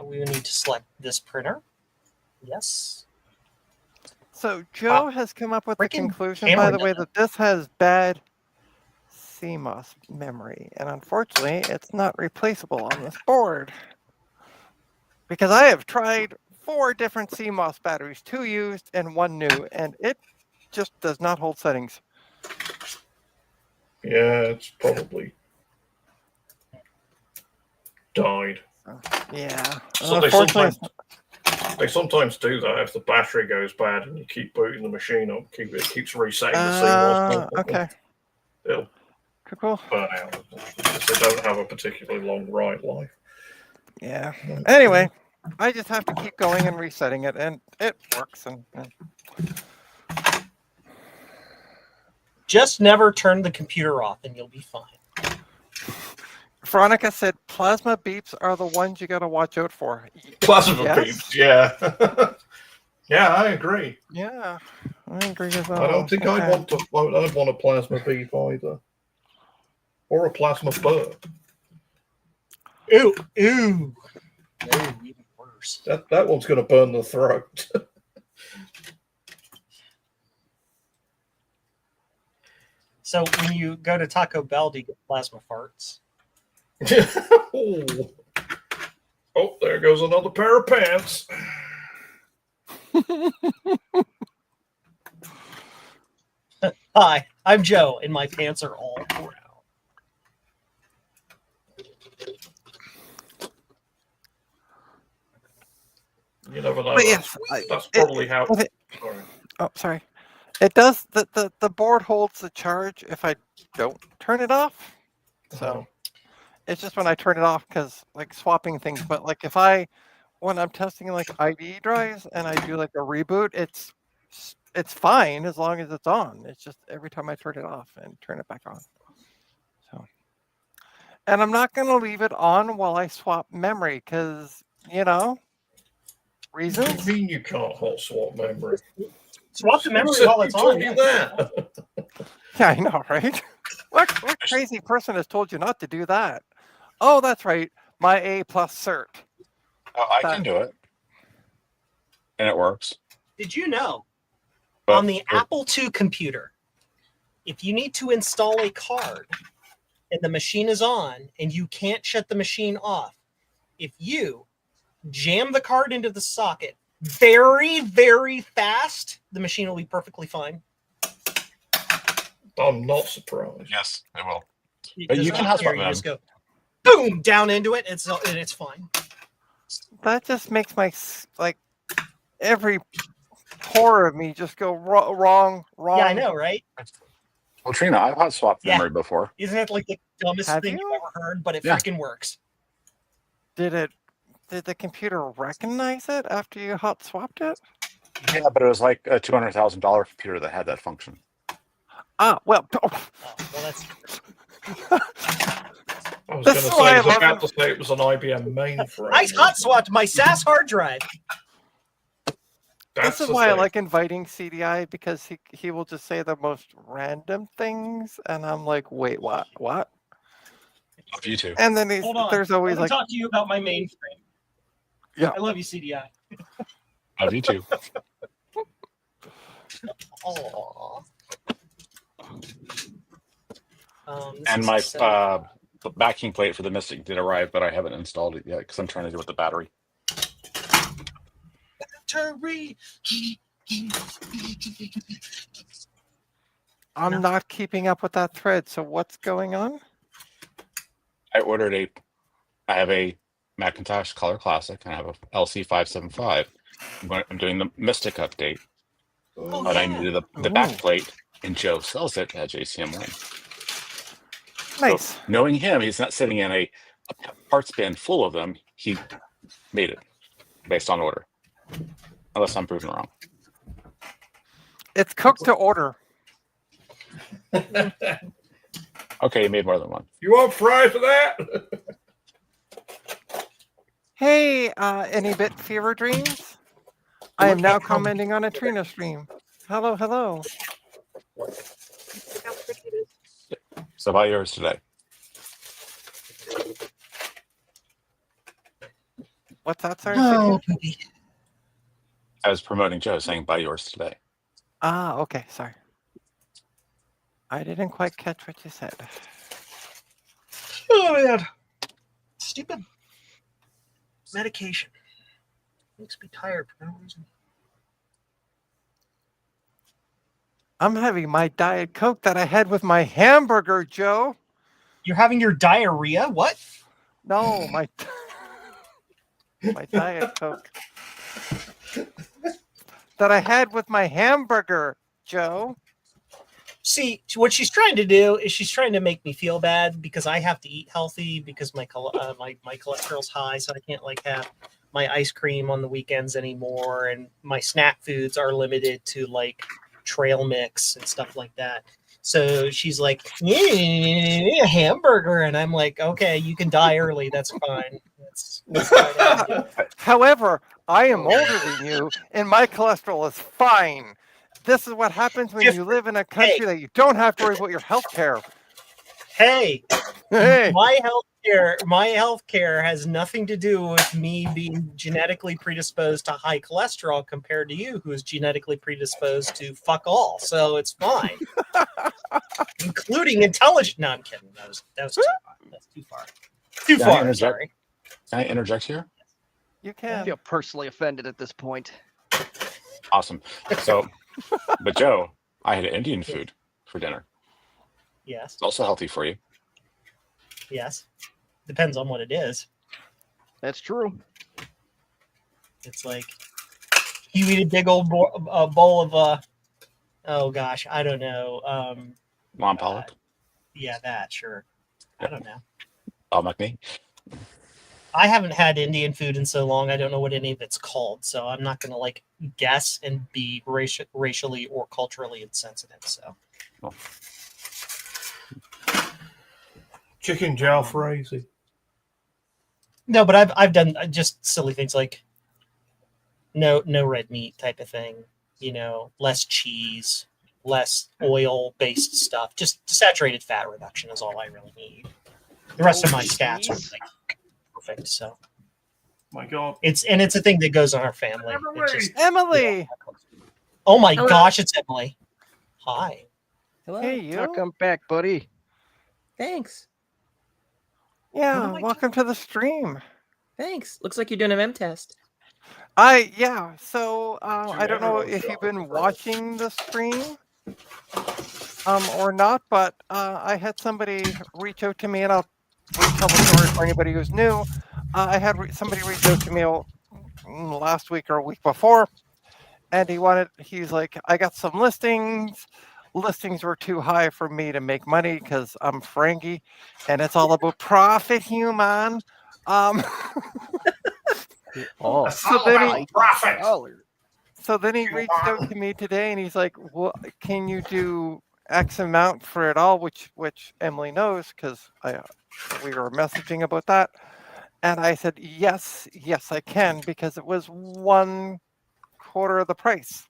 We need to select this printer. Yes. So Joe has come up with the Freaking conclusion, by camera the way, does that this has bad CMOS memory, and unfortunately, it's not replaceable on this board. Because I have tried 4 different CMOS batteries, 2 used and 1 new, and it just does not hold settings. Yeah, it's probably died. Yeah, So they unfortunately, sometimes do that if the battery goes bad and you keep booting the machine up, it keeps resetting the CMOS. okay, It'll cool. burn out because they don't have a particularly long write life. Yeah. Anyway, I just have to keep going and resetting it, and it works. And Just never turn the computer off and you'll be fine. Veronica said plasma beeps are the ones you got to watch out for. Plasma Yes. beeps, yeah. Yeah, I agree. Yeah, I agree as well. I don't think Okay. I'd want a plasma beep either. Or a plasma burp. Ooh, ooh. No, even worse. That one's going to burn the throat. So when you go to Taco Bell, do you get plasma farts? Oh. Oh, there goes another pair of pants. Hi, I'm Joe, and my pants are all worn out. You never know. But yes, That's probably how. it- Sorry. oh, sorry. It does. The board holds the charge if I don't turn it off. So it's just when I turn it off because like swapping things. But like when I'm testing like ID drives and I do like a reboot, it's fine as long as it's on. It's just every time I turn it off and turn it back on. So, and I'm not going to leave it on while I swap memory because What reasons. do you mean you can't hot swap memory? Swap the memory Who while it's told on. you Yeah. that? Yeah, I know, right? What crazy person has told you not to do that? Oh, that's right. My A+ cert. Oh, I can do it, and it works. Did you know But on the Apple II computer, if you need to install a card and the machine is on and you can't shut the machine off, if you jam the card into the socket very, very fast, the machine will be perfectly fine. I'm not surprised. Yes, it will. It But does you can not hotspot care. You them. just go boom down into it, and it's fine. That just makes my like every pore of me just go wrong. Yeah, I know, right? Well, Trina, I've hot swapped Yeah. memory before. Isn't it like the dumbest Have thing you? you've ever heard? But it Yeah. freaking works. Did the computer recognize it after you hot swapped it? Yeah, but it was like a $200,000 computer that had that function. Ah, well. Oh, well, that's I was This going to is say, why I I was love about to say it was an IBM mainframe. I hot swapped my SAS hard drive. That's This is the why I thing. like inviting CDI because he will just say the most random things, and I'm like, wait, what? Love you too. And then Hold on. there's always Let me like, talk to you about my mainframe. Yeah. I love you, CDI. Love you too. Aww. And my the backing plate for the Mystic did arrive, but I haven't installed it yet because I'm trying to do it with the battery. battery. I'm not keeping up with that thread. So what's going on? I have a Macintosh Color Classic and I have a LC575. I'm doing the Mystic update, Oh, but I yeah. needed the Ooh. back plate, and Joe sells it at JCM1. Nice. So, knowing him, he's not sitting in a parts bin full of them. He made it based on order, unless I'm proven wrong. It's cooked to order. Okay, he made more than one. You want fries for that? Hey, any bit fever dreams? I am now commenting on a Trina stream. Hello, hello. So buy yours today. What's that, sorry? Say it Oh, again? poopy. I was promoting Joe, saying buy yours today. Ah, okay, sorry. I didn't quite catch what you said. Oh man, stupid medication makes me tired for no reason. I'm having my Diet Coke that I had with my hamburger, Joe. You're having your diarrhea? What? No, my my Diet Coke that I had with my hamburger, Joe. See, what she's trying to do is she's trying to make me feel bad because I have to eat healthy because my cholesterol's high, so I can't like have my ice cream on the weekends anymore, and my snack foods are limited to like trail mix and stuff like that. So she's like, a hamburger, and I'm like, okay, you can die early. That's fine. That's what I do. However, I am older than you, and my cholesterol is fine. This is what happens when you live in a country that you don't have to worry about your health care. Hey, Hey, my healthcare has nothing to do with me being genetically predisposed to high cholesterol compared to you, who is genetically predisposed to fuck all. So it's fine, including intelligent. No, I'm kidding. That was too far. That's too far. Too Can I far. interject? Sorry. Can I interject here? you I can. feel personally offended at this point. Awesome. So, but Joe, I had Indian food for dinner. Yes. It's also healthy for you. Yes. Depends on what it is. That's true. It's like you eat a big old bowl of oh gosh, I don't know. Lon Pollock. Yeah, that sure. I don't know. Al McNee. I haven't had Indian food in so long. I don't know what any of it's called, so I'm not going to like guess and be racially or culturally insensitive. So Chicken jalfrezi. no, but I've done just silly things like no red meat type of thing. You know, less cheese, less oil based stuff. Just saturated fat reduction is all I really need. The rest of my stats are like perfect. So My God. it's a thing that goes on our family. It just, Emily, oh my Hello. gosh, it's Emily. Hi. Hello. hey you. Welcome back, buddy. Thanks. Yeah, What am I welcome to the stream. Thanks. Looks like you're doing a mem test. So I don't know if you've been watching the stream or not, but I had somebody reach out to me, and I'll retell the story for anybody who's new. I had somebody reach out to me last week or a week before, and he's like, I got some listings. Listings were too high for me to make money because I'm Frankie, and it's all about profit, human. Oh, So then he, profit. So then he reached out to me today, and he's like, "Well, can you do X amount for it all?" Which Emily knows because we were messaging about that, and I said, "Yes, I can," because it was 1/4 of the price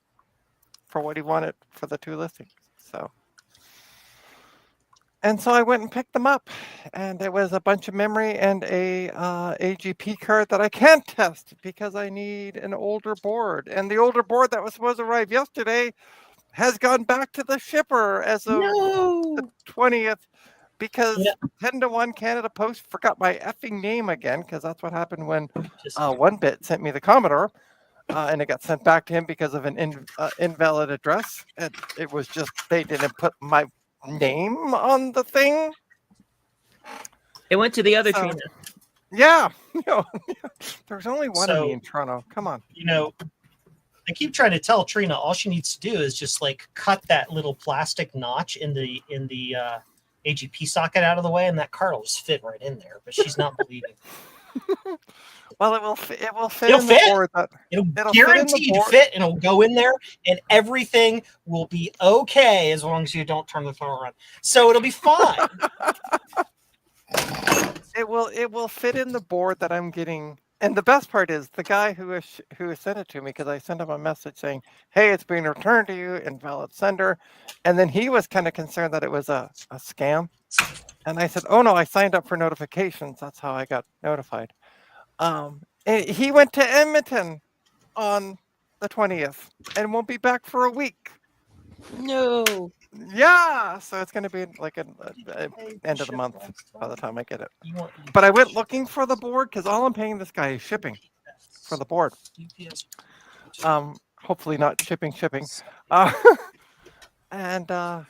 for what he wanted for the 2 listings. So I went and picked them up, and it was a bunch of memory and a AGP card that I can't test because I need an older board. And the older board that was supposed to arrive yesterday has gone back to the shipper as of the 20th because Yeah. 10-1 Canada Post forgot my effing name again, because that's what happened when Just 1-Bit sent me the Commodore. And it got sent back to him because of an invalid address. And it was just, they didn't put my name on the thing. It went to the other So- Trina. Yeah. There's only one of So- me in Toronto. Come on. you know, I keep trying to tell Trina all she needs to do is just like cut that little plastic notch in the AGP socket out of the way, and that card will just fit right in there. But she's not believing. Well, it will fit It'll in the fit. board. It'll It'll fit in the guaranteed board. fit, and it'll go in there, and everything will be okay as long as you don't turn the phone around. So it'll be fine. It will fit in the board that I'm getting And the best part is the guy who sent it to me, because I sent him a message saying, "Hey, it's being returned to you, invalid sender," and then he was kind of concerned that it was a scam, and I said, "Oh no, I signed up for notifications. That's how I got notified." And he went to Edmonton on the 20th and won't be back for a week. No. Yeah, so it's going to be like a end of the month by the time I get it. You want But I went looking for the board because all I'm paying this guy is shipping for the board. UPS. Hopefully not shipping. Uh, and the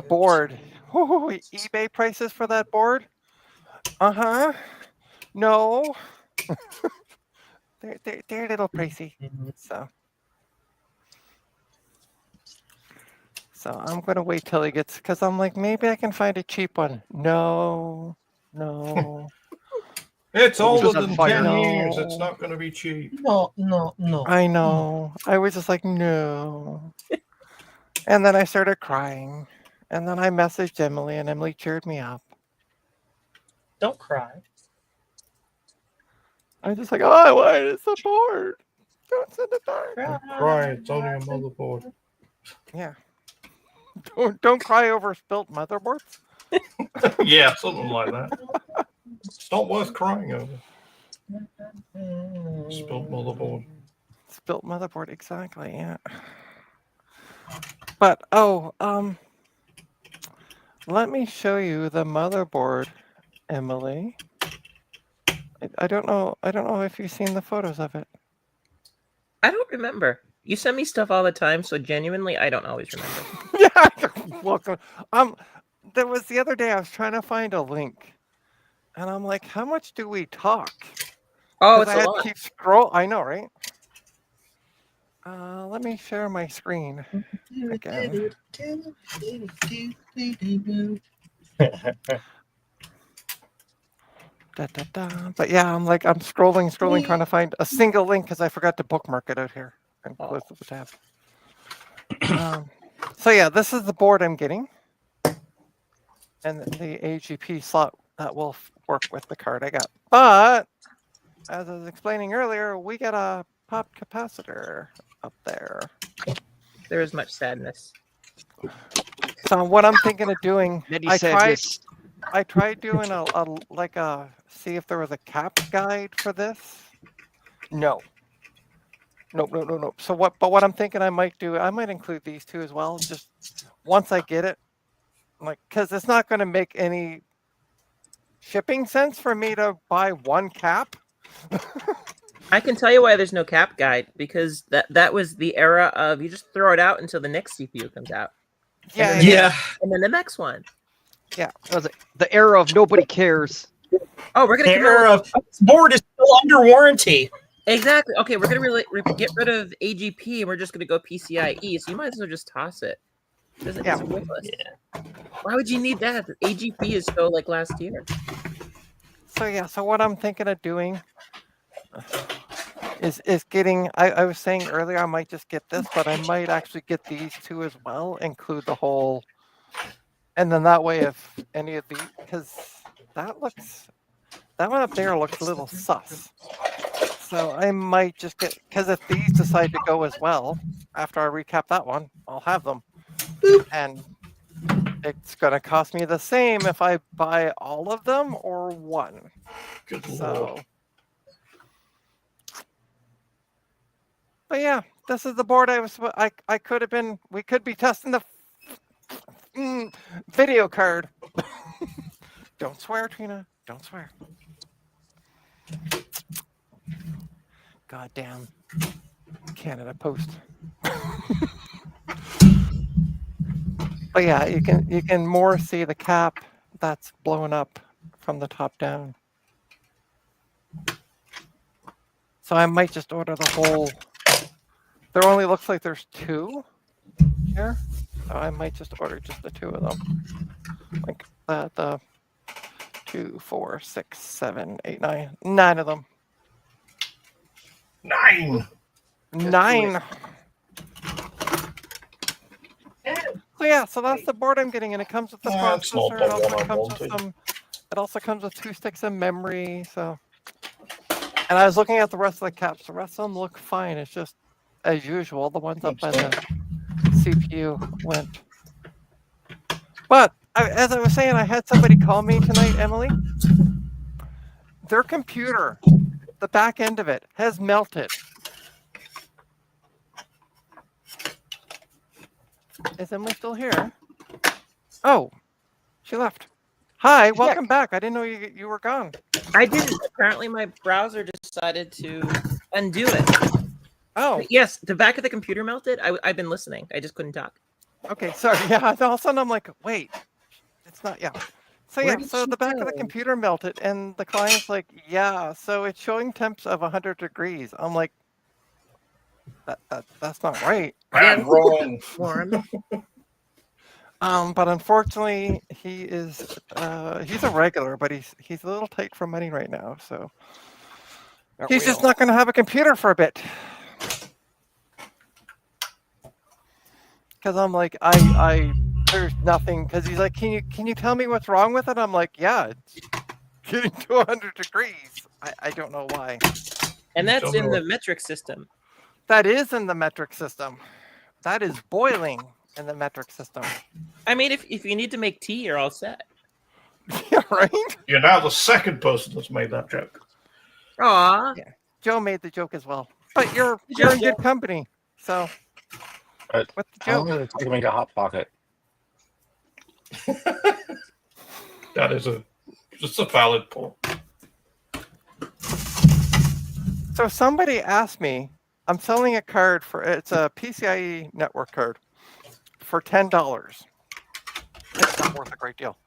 board, eBay prices for that board. No, they're a little pricey. So I'm gonna wait till he gets, because I'm like, maybe I can find a cheap one. No. It's older Just than like, 10 no. years. It's not going to be cheap. No. I know. I was just like, no. And then I started crying. And then I messaged Emily, and Emily cheered me up. Don't cry. I was just like, oh, I wanted a board. Don't send it back. Don't cry. It's only a motherboard. Yeah. Don't cry over spilt motherboards. Yeah, something like that. It's not worth crying over. Spilt motherboard. Spilt motherboard, exactly. Yeah. But let me show you the motherboard, Emily. I don't know if you've seen the photos of it. I don't remember. You send me stuff all the time, so genuinely, I don't always remember. Yeah, welcome. There was the other day I was trying to find a link, and I'm like, how much do we talk? Oh, 'Cause it's I a had lot. to keep scroll. I know, right? Let me share my screen again. But yeah, I'm scrolling, trying to find a single link because I forgot to bookmark it out here and close the tab. So yeah, this is the board I'm getting, and the AGP slot that will work with the card I got. But as I was explaining earlier, we got a pop capacitor up there. There is much sadness. So what I'm thinking of doing, Then he I said tried. this. I tried doing a see if there was a cap guide for this. No. Nope. So what I'm thinking I might do, I might include these two as well. Just once I get it, because it's not going to make any shipping sense for me to buy one cap. I can tell you why there's no cap guide, because that was the era of you just throw it out until the next CPU comes out. Yeah. And then the next one. Was it the era of nobody cares? Oh, we're gonna Care of board is still under warranty. exactly. Okay, we're gonna get rid of AGP and we're just gonna go PCIe. So you might as well just toss it. It's worthless. Why would you need that? AGP is so like last year. So what I'm thinking of doing is getting. I was saying earlier I might just get this, but I might actually get these two as well, include the whole. And then that way, if any of these, because that one up there looks a little sus. So I might just get, because if these decide to go as well, after I recap that one, I'll have them. And it's going to cost me the same if I buy all of them or one. Good lord. So, but yeah, this is the board I could have been, we could be testing the video card. Don't swear, Trina. Don't swear. Goddamn Canada Post. But yeah, you can more see the cap that's blown up from the top down. So I might just order the whole. There only looks like there's two here. So I might just order just the two of them. Like the 2, 4, 6, 7, 8, 9. 9 of them. 9. 9. So yeah, so that's the board I'm getting, and it comes with the That's not processor. the It also one I comes with wanted. some It also comes with 2 sticks of memory. So, and I was looking at the rest of the caps. The rest of them look fine. It's just as usual, the ones up by the CPU went. But as I was saying, I had somebody call me tonight, Emily. Their computer, the back end of it, has melted. Is Emily still here? Oh, she left. Hi, welcome back. I didn't know you were gone. I didn't. Apparently, my browser decided to undo it. Oh, But yes, the back of the computer melted. I've been listening. I just couldn't talk. okay. Sorry. Yeah. All of a sudden, I'm like, wait, it's not. Yeah. So Where yeah. did So she the back of the go? computer melted, and the client's like, yeah. So it's showing temps of 100 degrees. I'm like, that's not right. I'm wrong. Warm. But unfortunately, he's a regular, but he's a little tight for money right now. So he's just not going to have a computer for a bit. Because I'm like, I there's nothing. Because he's like, can you tell me what's wrong with it? I'm like, yeah, it's getting to 100 degrees. I don't know why. And that's Don't in know. the metric system. That is in the metric system. That is boiling in the metric system. I mean, if you need to make tea, you're all set. Yeah, right. You're now the second person that's made that joke. Aw. Joe made the joke as well, but you're job, in good company. So But what's the How joke? long does it take to make a hot pocket? That is just a valid point. So somebody asked me, I'm selling a card it's a PCIe network card for $10. It's not worth a great deal.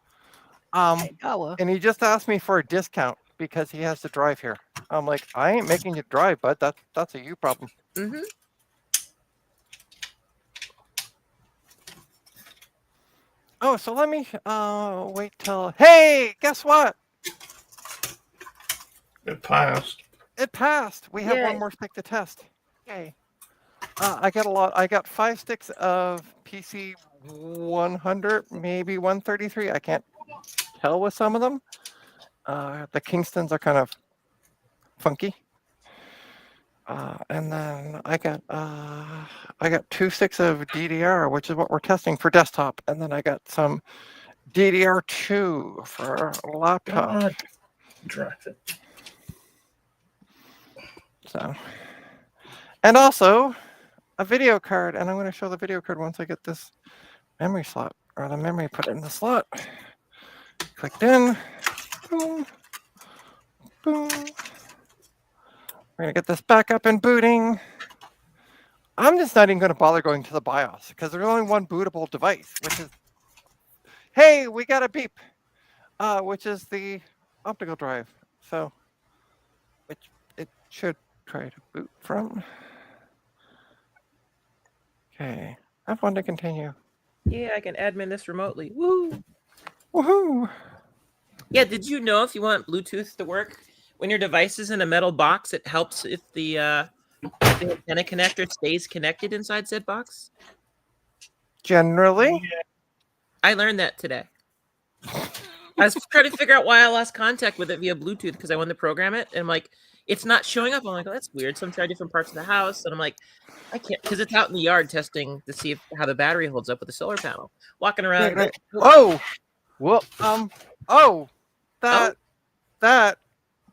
And he just asked me for a discount because he has to drive here. I'm like, I ain't making you drive, bud. That's a you problem. Mm-hmm. Oh, so let me wait till. Hey, guess what? It passed. It passed. We have Yay. one more stick to test. Yay. I got a lot. I got 5 sticks of PC 100, maybe 133. I can't tell with some of them. The Kingstons are kind of funky. And then I got 2 sticks of DDR, which is what we're testing for desktop. And then I got some DDR2 for laptop. God, drat it. So, and also a video card, and I'm going to show the video card once I get this memory slot or the memory put in the slot. Clicked in. Boom. Boom. We're going to get this back up and booting. I'm just not even going to bother going to the BIOS because there's only one bootable device, which is, hey, we got a beep, which is the optical drive. So, which it should try to boot from. Okay, have fun to continue. Yeah, I can admin this remotely. Woo! Woohoo! Yeah, did you know if you want Bluetooth to work when your device is in a metal box, it helps if the antenna connector stays connected inside said box? Generally, I learned that today. I was trying to figure out why I lost contact with it via Bluetooth because I wanted to program it, and I'm like, it's not showing up. I'm like, oh, that's weird. So I'm trying different parts of the house, and I'm like, I can't because it's out in the yard testing to see how the battery holds up with the solar panel. Walking around. right. Oh, well, oh, that,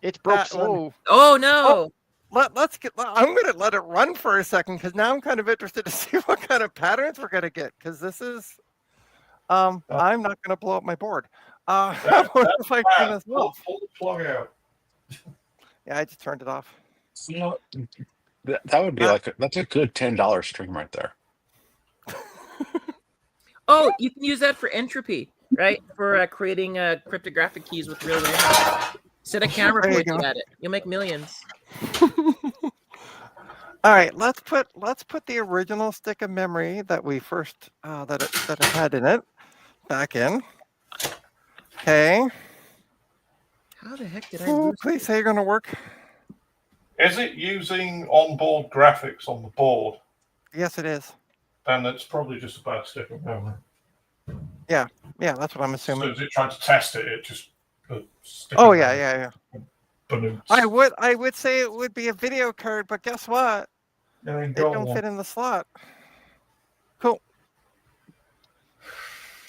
It's broke. that, Son. oh. Oh no! Let's get. I'm gonna let it run for a second because now I'm kind of interested to see what kind of patterns we're gonna get because this is. I'm not gonna blow up my board. I wonder if I can as well. Pull the plug out. Yeah, I just turned it off. You know, that would be that's a good $10 stream right there. Oh, you can use that for entropy, right? For creating cryptographic keys with real randomness. Set a camera There you pointing go. at it. You'll make millions. All right, let's put the original stick of memory that we first that it had in it back in. Okay. How the heck did I Ooh, lose please say you're gonna work. Is it using onboard graphics on the board? Yes, it is. Then it's probably just a bad stick of memory. Yeah, that's what I'm As soon assuming. as it tried to test it, it just Sticky Oh yeah, note. yeah, yeah. Banoots. I would say it would be a video card, but guess what? There ain't It got don't one. fit in the slot. Cool.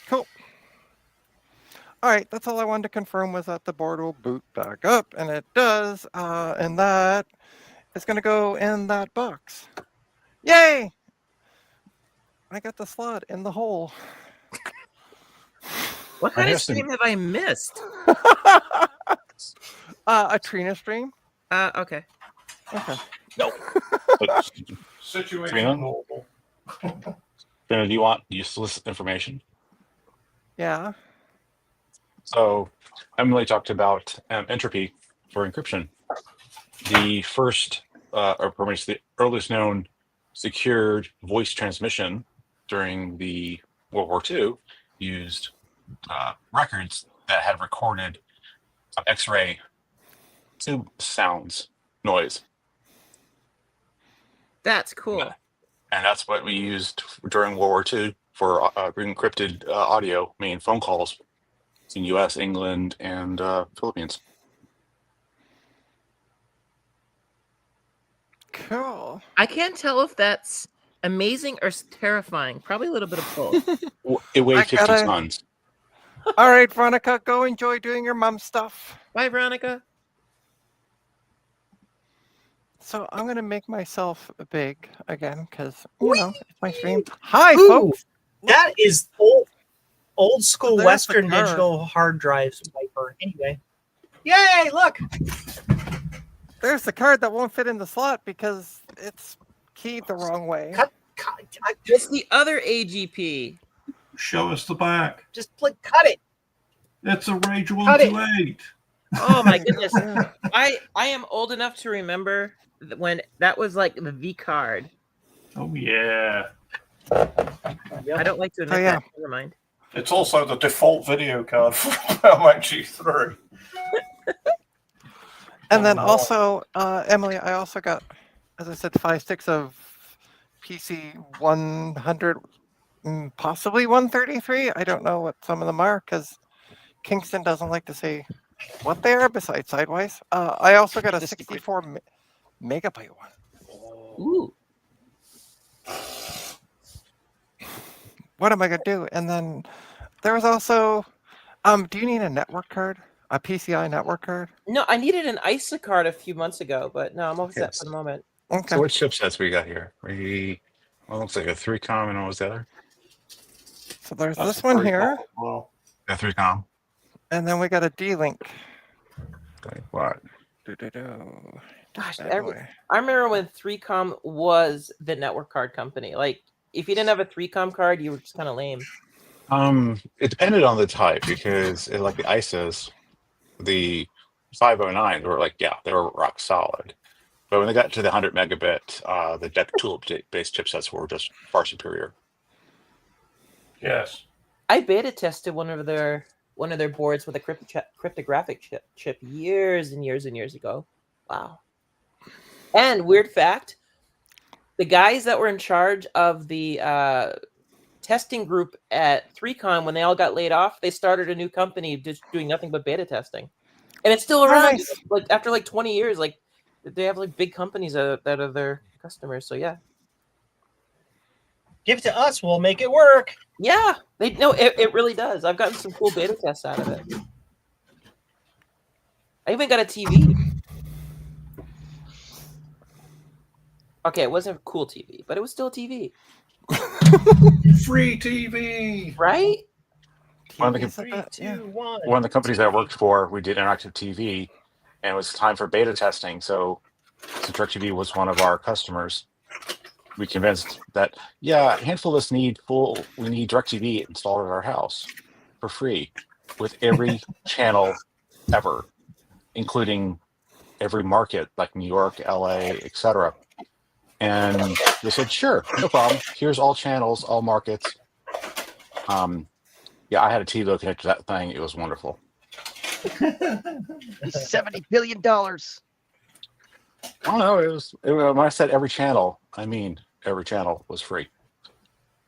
Cool. All right, that's all I wanted to confirm was that the board will boot back up, and it does. And that is going to go in that box. Yay! I got the slot in the hole. What I kind of have some- stream have I missed? A Trina stream. Okay. Okay. But, Situation Trina? normal. Trina, do you want useless information? Yeah. So Emily talked about entropy for encryption. The first, or pretty much the earliest known secured voice transmission during the World War II used records that had recorded X-ray tube sounds, noise. That's cool. And that's what we used during World War II for encrypted audio, I mean phone calls in U.S., England, and Philippines. Cool. I can't tell if that's amazing or terrifying. Probably a little bit of both. It weighed I 50 gotta- tons. All right, Veronica, go enjoy doing your mom stuff. Bye, Veronica. So I'm gonna make myself big again because it's my stream. Hi, Ooh. folks. That is old school There's the Western car. digital hard drives wiper. Anyway, yay! Look, There's the card that won't fit in the slot because it's keyed the wrong way. cut, It's just the other AGP. Show us the back. cut it. It's a Rage Cut it. 128. Oh my goodness. Yeah. I am old enough to remember when that was like the V card. Oh yeah. I don't like to admit yeah. that. Never mind. It's also the default video card for MXG3. And then Oh, also, Emily, I also got, as I said, 5 sticks of PC 100, possibly 133. I don't know what some of them are because Kingston doesn't like to say what they are besides Sidewise. I also got a 64 megabyte one. Ooh. What am I going to do? And then there was also, do you need a network card? A PCI network card? No, I needed an ISA card a few months ago, but no, I'm all set Yes. for the moment. Okay. So what chipsets we got here? Looks like a 3Com and what was the other? So there's That's this one very here. cool. Well, A 3Com. And then we got a D-Link. Okay, what? Do-do-do. Gosh, Bad boy. I remember when 3Com was the network card company. Like, if you didn't have a 3Com card, you were just kind of lame. It depended on the type because like the ISAs, the 509 were like, yeah, they were rock solid. But when they got to the 100 megabit, the DEC tool based chipsets were just far superior. yes. I beta tested one of their boards with a cryptographic chip years and years and years ago. Wow. And weird fact, the guys that were in charge of the testing group at 3Com, when they all got laid off, they started a new company just doing nothing but beta testing. And it's still around, Nice. like after like 20 years. Like they have like big companies that are their customers. So yeah. Give it to us. We'll make it work. Yeah, it really does. I've gotten some cool beta tests out of it. I even got a TV. Okay, it wasn't a cool TV, but it was still a TV, Free TV. right? One of the TVs like 3, that, 2, yeah. 1. One of the companies I worked for, we did interactive TV, and it was time for beta testing. So, since DirecTV was one of our customers, we convinced that a handful of us we need DirecTV installed at our house for free with every channel ever, including every market like New York, LA, etc. And they said, sure, no problem. Here's all channels, all markets. I had a TV connected to that thing. It was wonderful. $70 billion. I don't know. When I said every channel, I mean every channel was free.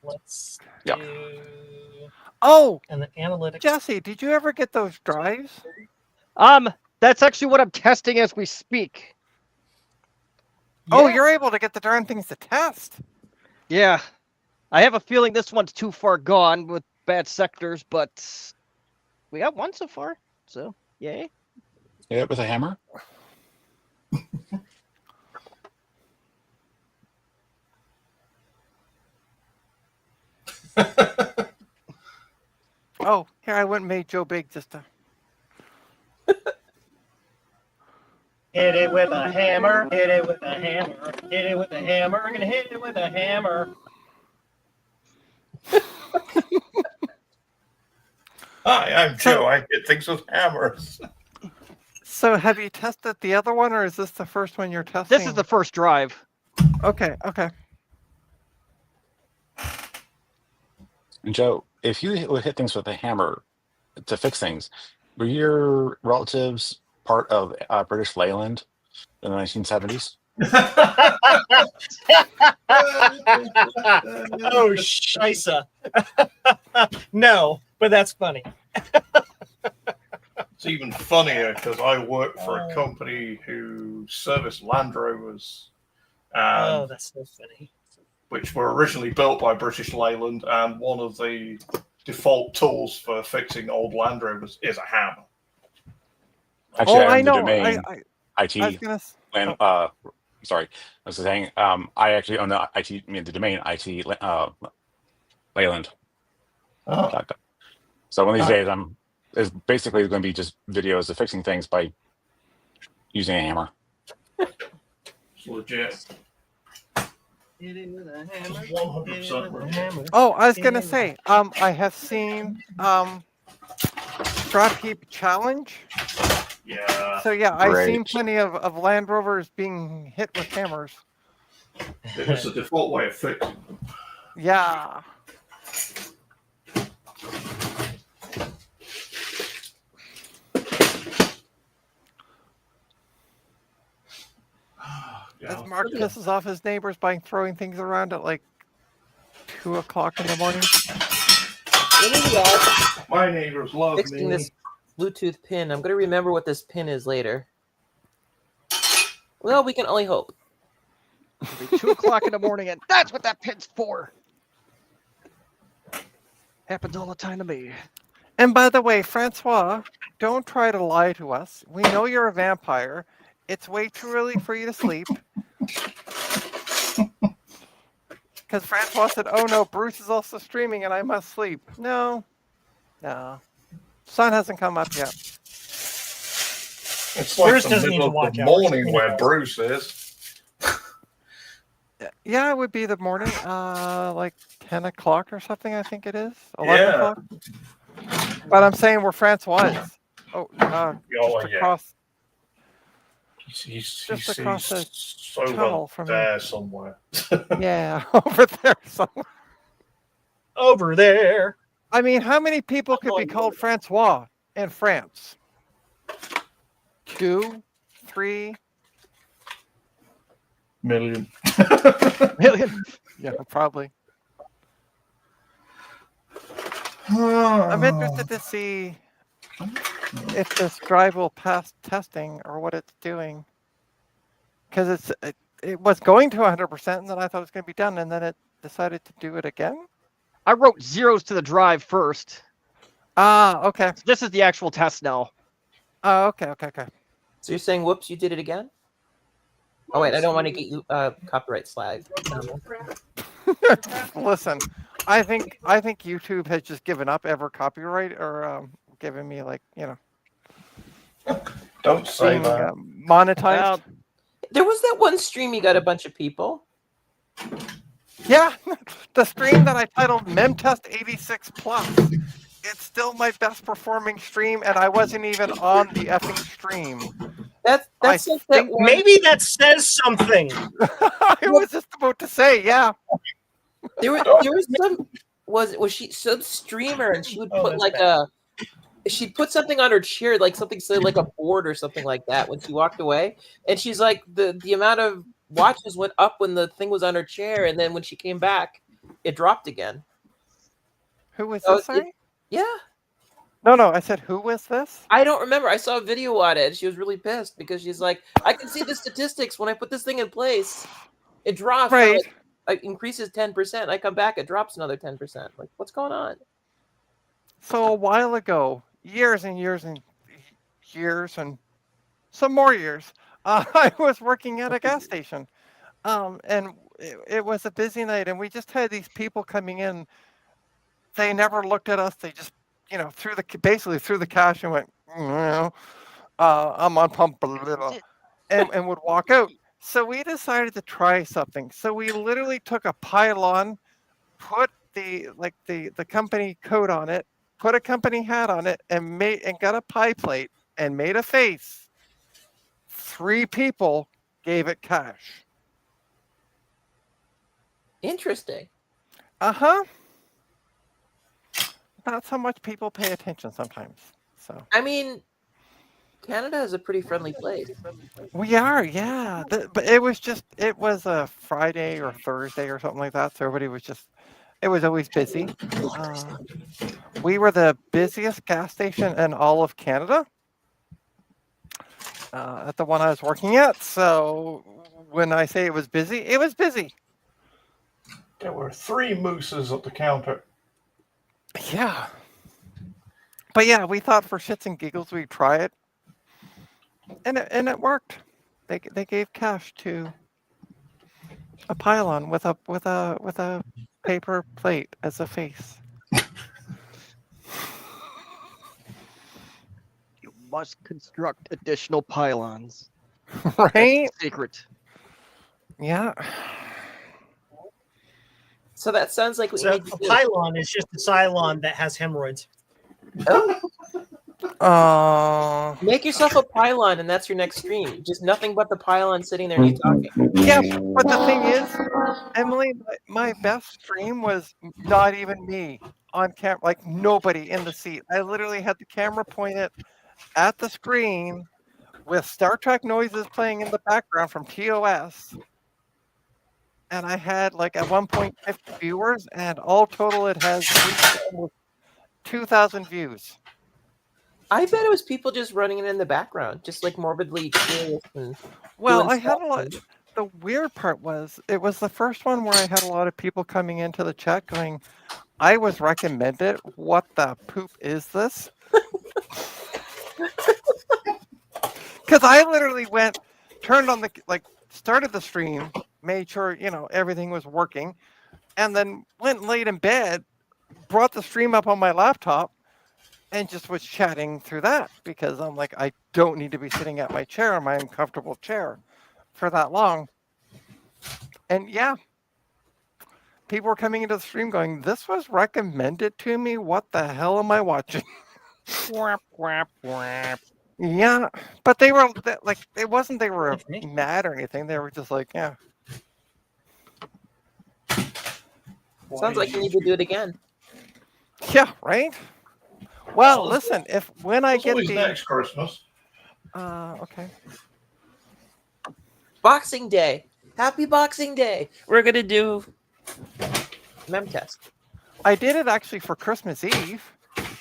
Let's Yeah. do Oh, and the analytics. Jesse, did you ever get those drives? That's actually what I'm testing as we speak. Oh, Yeah. you're able to get the darn things to test. Yeah. I have a feeling this one's too far gone with bad sectors, but we got one so far. So, yay. Hit it with a hammer. Oh, here I went and made Joe big just to. Hit it with a hammer. Hit it with a hammer. Hit it with a hammer. I'm gonna hit it with a hammer. Hi, I'm Joe. I hit things with hammers. So, have you tested the other one, or is this the first one you're testing? This is the first drive. Okay. Okay. And Joe, if you would hit things with a hammer to fix things, were your relatives part of British Leyland in the 1970s? Oh, scheisse. No, but that's funny. It's even funnier because I work for a company who serviced Land Rovers, Oh, that's so funny. which were originally built by British Leyland, and one of the default tools for fixing old Land Rovers is a hammer. Actually, Oh, I I own the know. domain I was IT. gonna. Land, sorry, I was saying I actually own the IT. I mean the domain IT Leyland. Oh, So one of these days, it's basically going to be just videos of fixing things by using a hammer. it's legit. Hit it with a hammer. 100% legit. Oh, I was gonna say. I have seen Scrap Heap Challenge. Yeah, So yeah, I've seen Great. plenty of Land Rovers being hit with hammers. it was the default way of fixing them. Yeah. Yeah. As Mark pisses off his neighbors by throwing things around at like 2:00 in the morning. My neighbors love Fixing me. this Bluetooth pin. I'm gonna remember what this pin is later. Well, we can only hope. It'll be 2:00 in the morning, and that's what that pin's for. Happens all the time to me. And by the way, Francois, don't try to lie to us. We know you're a vampire. It's way too early for you to sleep. Because Francois said, "Oh no, Bruce is also streaming, and I must sleep." No, no, sun hasn't come up yet. It's like Bruce the doesn't need middle to of watch the hours. morning where Bruce is. Yeah, it would be the morning, like 10 o'clock or something. I think it is 11 Yeah. o'clock. But I'm saying where Francois is. Oh, Oh, just yeah. across. He's Just across the over tunnel from there somewhere. Yeah, over there somewhere. Over there. I mean, how many people could be going called over. Francois in France? 2, 3 Million. million? Yeah, probably. I'm interested to see if this drive will pass testing or what it's doing. Because it was going to 100%, and then I thought it was going to be done, and then it decided to do it again. I wrote zeros to the drive first. Ah, okay. This is the actual test now. Oh, okay. So you're saying, whoops, you did it again? Oh wait, I don't want to get you copyright slag. Listen, I think YouTube has just given up ever copyright or giving me Don't say being that. monetized. Well, There was that one stream you got a bunch of people. Yeah, the stream that I titled Memtest 86 Plus. It's still my best performing stream, and I wasn't even on the effing stream. That's I like that think one. Maybe that says something. I was just about to say, yeah. There was some was she some streamer and she would Oh, put that's like bad. she'd put something on her chair, like something said like a board or something like that when she walked away. And she's like the amount of watches went up when the thing was on her chair, and then when she came back, it dropped again. Who was Oh, this? Sorry? Yeah. No, I said, who was this? I don't remember. I saw a video on it. She was really pissed because she's like, I can see the statistics when I put this thing in place. It drops. Now Right. it increases 10%. I come back, it drops another 10%. Like, what's going on? So a while ago, years and years and years and some more years, I was working at a gas station, and it was a busy night, and we just had these people coming in. They never looked at us. They just, basically threw the cash and went, I'm on pump, blah, blah, blah," and would walk out. So we decided to try something. So we literally took a pylon, put the company code on it, put a company hat on it, and got a pie plate and made a face. 3 people gave it cash. Interesting. Uh-huh. That's how much people pay attention sometimes. So I mean, Canada is a pretty friendly place. we are, yeah. But it was a Friday or Thursday or something like that. So everybody was it was always busy. We were the busiest gas station in all of Canada at the one I was working at. So when I say it was busy, it was busy. There were 3 mooses at the counter. Yeah. But yeah, we thought for shits and giggles we'd try it. And it worked. They gave cash to a pylon with a paper plate as a face. You must construct additional pylons. Right? Secret. Yeah. So that sounds like what you So need to a do. pylon is just a Cylon that has hemorrhoids. Make yourself a pylon, and that's your next stream. Just nothing but the pylon sitting there and you talking. Yeah, but the thing is, Emily, my best stream was not even me on camera, like nobody in the seat. I literally had the camera pointed at the screen with Star Trek noises playing in the background from TOS. And I had like at one point 50 viewers, and all total it has reached almost 2,000 views. I bet it was people just running it in the background, just like morbidly curious. And Well, doing I had stuff a lot. and- The weird part was it was the first one where I had a lot of people coming into the chat going, I was recommended. What the poop is this? Because I literally turned on started the stream, made sure, everything was working, and then went and laid in bed, brought the stream up on my laptop, and just was chatting through that because I'm like, I don't need to be sitting at my chair, my uncomfortable chair, for that long. And yeah, people were coming into the stream going, this was recommended to me. What the hell am I watching? Whap, whap, whap. Yeah, but they were like, it wasn't they were For me. mad or anything. They were just like, yeah. Sounds like you need to do it again. Yeah, right? Well, listen, when I It's get always the next Christmas. okay. Boxing Day. Happy Boxing Day. We're gonna do mem test. I did it actually for Christmas Eve.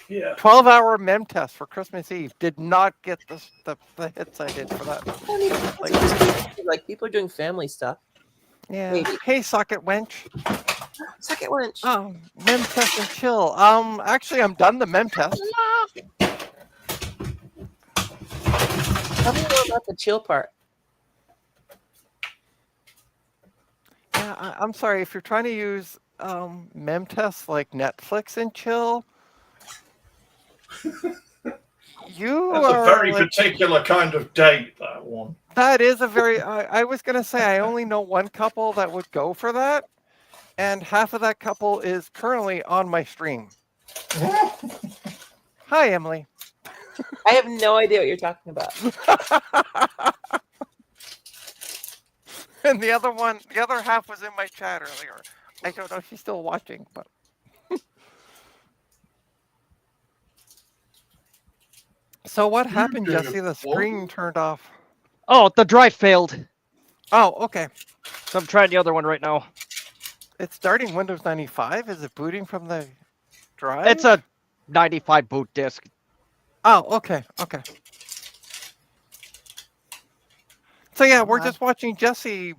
Yeah. 12-hour mem test for Christmas Eve. Did not get the hits I did for that. Like people are doing family stuff. Yeah. Maybe. Hey, socket wench. Second winch. Oh, mem test and chill. Actually, I'm done the mem test. Tell me more about the chill part. Yeah, I'm sorry if you're trying to use mem tests like Netflix and chill. You That's a are very like, particular kind of date, that one. that is a very. I was gonna say I only know one couple that would go for that, and half of that couple is currently on my stream. Hi, Emily. I have no idea what you're talking about. And the other half was in my chat earlier. I don't know if she's still watching, but. So what happened, Jesse? The screen turned off. Oh, the drive failed. Oh, okay. So I'm trying the other one right now. It's starting Windows 95. Is it booting from the drive? It's a 95 boot disk. Oh, okay, okay. So yeah, we're Wow. just watching Jesse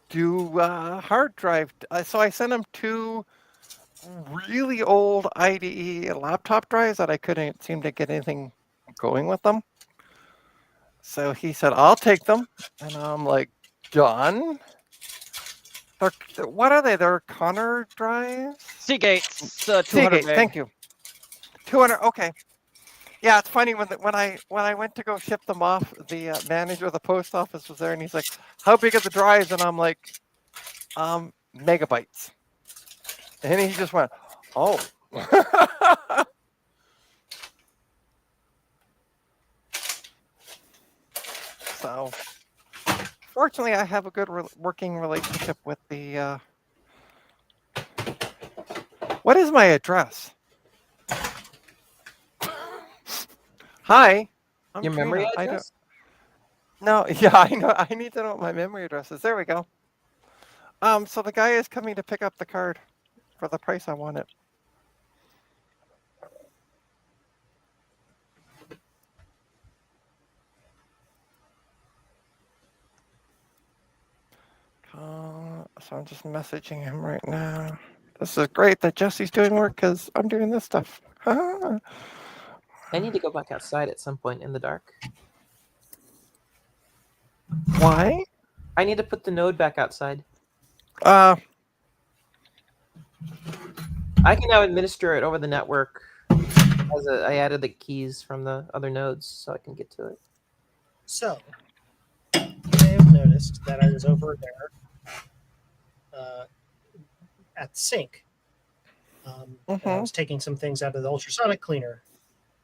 do hard drive. So I sent him 2 really old IDE laptop drives that I couldn't seem to get anything going with them. So he said, "I'll take them," and I'm like, "Done." What are they? They're Connor drives. Seagate's 200 Seagate. meg. Thank you. 200. Okay. Yeah, it's funny when I went to go ship them off, the manager of the post office was there, and he's like, "How big are the drives?" And I'm like, megabytes." And he just went, "Oh." So, fortunately, I have a good working relationship with the. What is my address? Hi. I'm Your memory Trina. I don't. address? No, yeah, I know. I need to know what my memory address is. There we go. So the guy is coming to pick up the card for the price I want it. So I'm just messaging him right now. This is great that Jesse's doing work because I'm doing this stuff. I need to go back outside at some point in the dark. Why? I need to put the node back outside. Uh, I can now administer it over the network. I added the keys from the other nodes so I can get to it. So, I have noticed that I was over there at the sink. And I was taking some things out of the ultrasonic cleaner,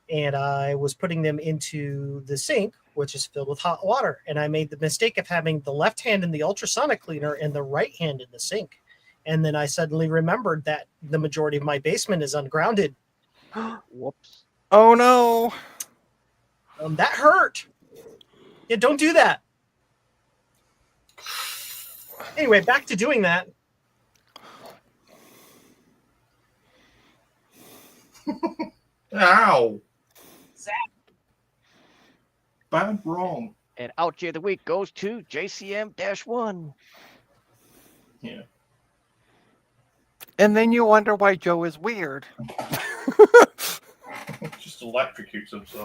and I was putting them into the sink, which is filled with hot water. And I made the mistake of having the left hand in the ultrasonic cleaner and the right hand in the sink. And then I suddenly remembered that the majority of my basement is ungrounded. Whoops. oh no. That hurt. Yeah, don't do that. Anyway, back to doing that. Ow. Zach. Bad wrong. And ouchie of the week goes to JCM-1. Yeah. And then you wonder why Joe is weird. Just electrocutes himself.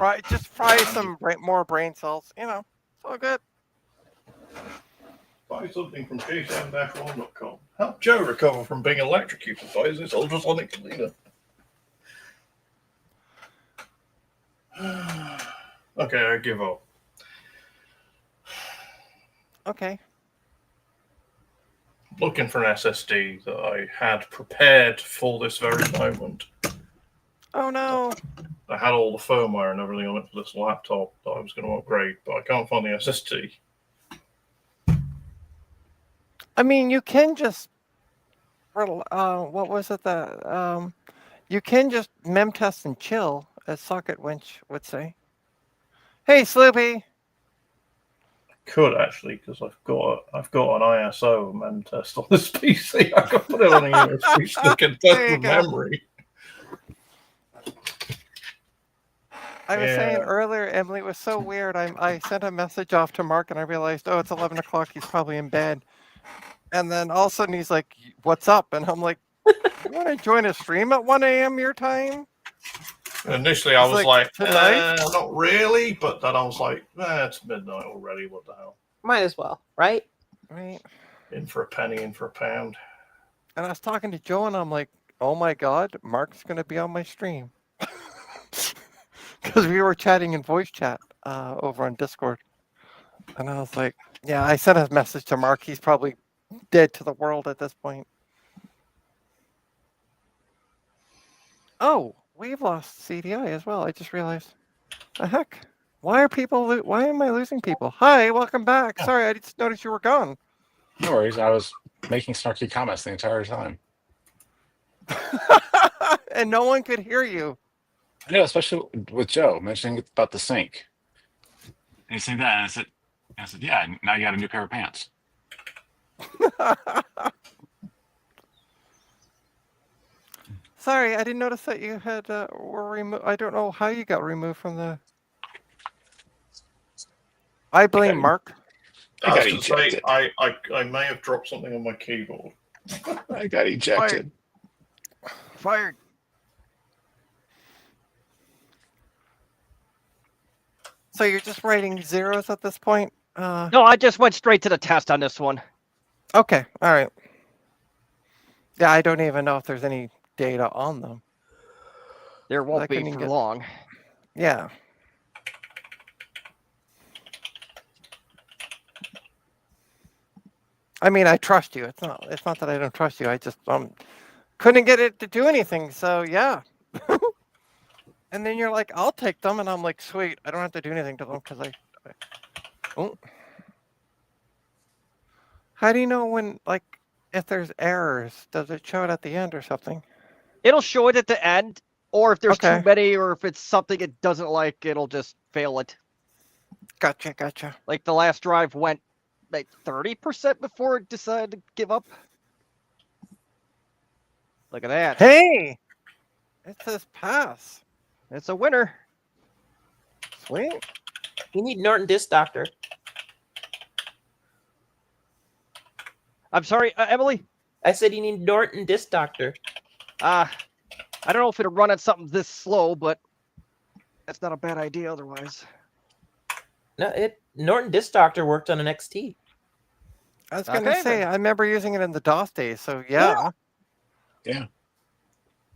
Fry some more brain cells. You know, it's all good. Buy something from jsm-1.com. Help Joe recover from being electrocuted by this ultrasonic cleaner. Okay, I give up. Okay. Looking for an SSD that I had prepared for this very moment. Oh no. I had all the firmware and everything on it for this laptop that I was going to upgrade, but I can't find the SSD. I mean, you can just. What was it that? You can just mem test and chill, as Socket Winch would say. Hey, Sloopy. Could actually, because I've got an ISO mem test on this PC. I can put it on a USB stick and test There the you go. memory. I was saying Yeah. earlier, Emily, it was so weird. I sent a message off to Mark and I realized, oh, it's 11 o'clock. He's probably in bed. And then all of a sudden he's like, "What's up?" And I'm like, "You want to join a stream at 1 a.m. your time?" Initially, I It's was like, like, tonight? not really, but then I was like, it's midnight already. What the hell? Might as well, right? Right. In for a penny, in for a pound. And I was talking to Joe and I'm like, "Oh my God, Mark's going to be on my stream." Because we were chatting in voice chat over on Discord. And I was like, yeah, I sent a message to Mark. He's probably dead to the world at this point. Oh, we've lost CDI as well. I just realized. The heck? Why am I losing people? Hi, welcome back. Sorry, I just noticed you were gone. No worries. I was making snarky comments the entire time. And no one could hear you. I know, especially with Joe mentioning about the sink. And he said that, and I said, yeah, now you got a new pair of pants. sorry, I didn't notice that you had were removed. I don't know how you got removed from the. I blame Okay. Mark. I got was going to say, ejected. I may have dropped something on my keyboard. I got ejected. Fired. So you're just writing zeros at this point? No, I just went straight to the test on this one. Okay, all right. Yeah, I don't even know if there's any data on them. There I won't be couldn't for get- long. Yeah. I mean, I trust you. It's not that I don't trust you. I just couldn't get it to do anything. So yeah. And then you're like, I'll take them, and I'm like, sweet. I don't have to do anything to them because I. Oh. How do you know when, like, if there's errors? Does it show it at the end or something? It'll show it at the end, or if there's Okay. too many, or if it's something it doesn't like, it'll just fail it. Gotcha. Like the last drive went like 30% before it decided to give up. Look at that. Hey, it says pass. It's a winner. Sweet. You need Norton Disc Doctor. I'm sorry, Emily. I said you need Norton Disc Doctor. I don't know if it'll run at something this slow, but that's not a bad idea otherwise. No, Norton Disc Doctor worked on an XT. I was gonna Okay, say then. I remember using it in the DOS days. So yeah.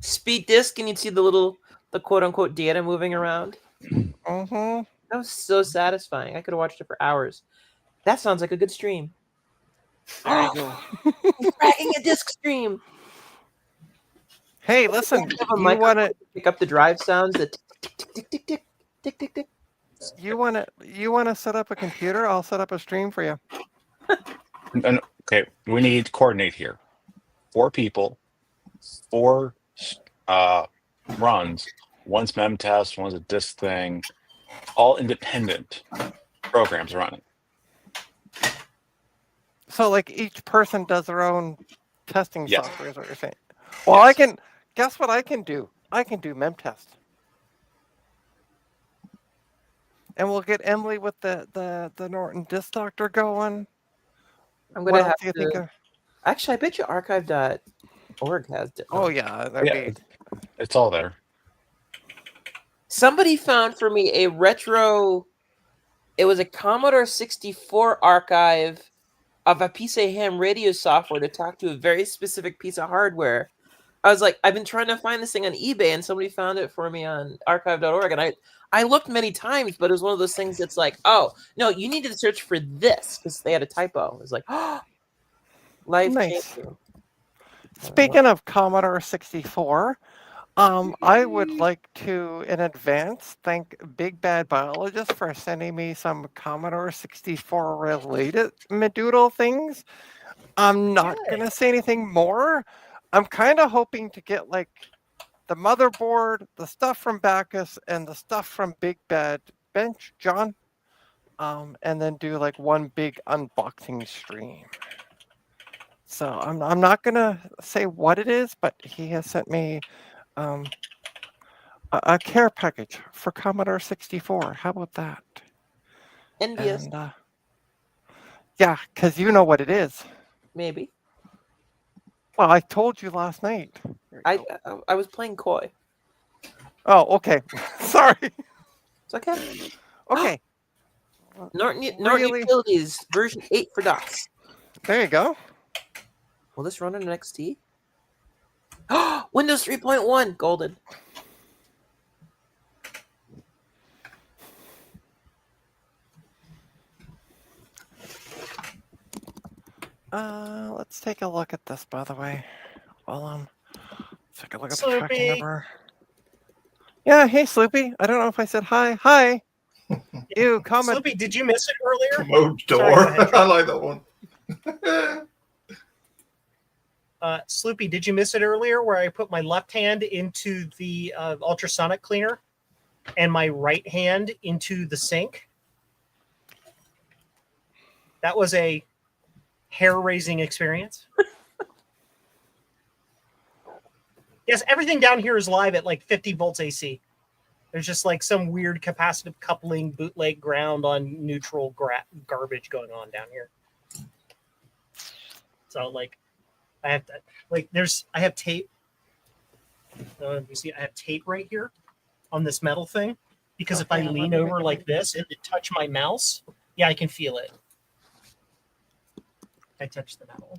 Speed disc, and you'd see the quote unquote data moving around. Mm-hmm. That was so satisfying. I could have watched it for hours. That sounds like a good stream. There you go. He's cracking a disc stream. Hey, listen. Have a You microphone wanna to pick up the drive sounds that tick tick tick tick tick tick tick tick. you wanna set up a computer? I'll set up a stream for you. And, okay, we need to coordinate here. 4 people, 4 runs. One's mem test, one's a disk thing. All independent programs running. So like each person does their own testing Yes. software, is what you're saying. Well, I Yes. can guess what I can do. I can do memtest. And we'll get Emily with the Norton Disc Doctor going. I'm What gonna else have do you think to. of? Actually, I bet you archive.org has it. Oh yeah, that'd Yeah. be It's all there. Somebody found for me a retro. It was a Commodore 64 archive of a piece of ham radio software to talk to a very specific piece of hardware. I was like, I've been trying to find this thing on eBay, and somebody found it for me on archive.org. And I looked many times, but it was one of those things that's like, oh, no, you need to search for this because they had a typo. It was like, oh, life Nice. changing. Speaking of Commodore 64, I would like to, in advance, thank Big Bad Biologist for sending me some Commodore 64 related Medoodle things. I'm not going to say anything more. I'm kind of hoping to get like the motherboard, the stuff from Bacchus, and the stuff from Big Bad Bench, John, and then do like one big unboxing stream. So I'm not gonna say what it is, but he has sent me a care package for Commodore 64. How about that? Envious, And yeah, because you know what it is. maybe. Well, I told you last night. There you go. I was playing coy. Oh, okay. Sorry. It's okay. Okay, Norton Really? Utilities version 8 for DOS. there you go. Will this run on an XT? Windows 3.1 golden. Let's take a look at this, by the way. Well, let's take a look at the tracking Sloopy. number. Yeah, hey, Sloopy. I don't know if I said hi. Hi. You comment. Sloopy, did you miss it earlier? Commode Sorry, door. go ahead, I like that one. Sloopy, did you miss it earlier where I put my left hand into the ultrasonic cleaner and my right hand into the sink? That was a hair-raising experience. Yes, everything down here is live at like 50 volts AC. There's just like some weird capacitive coupling bootleg ground on neutral garbage going on down here. So like, I have to I have tape. You see, I have tape right here on this metal thing because if I lean over like this and touch my mouse, yeah, I can feel it. I touch the metal.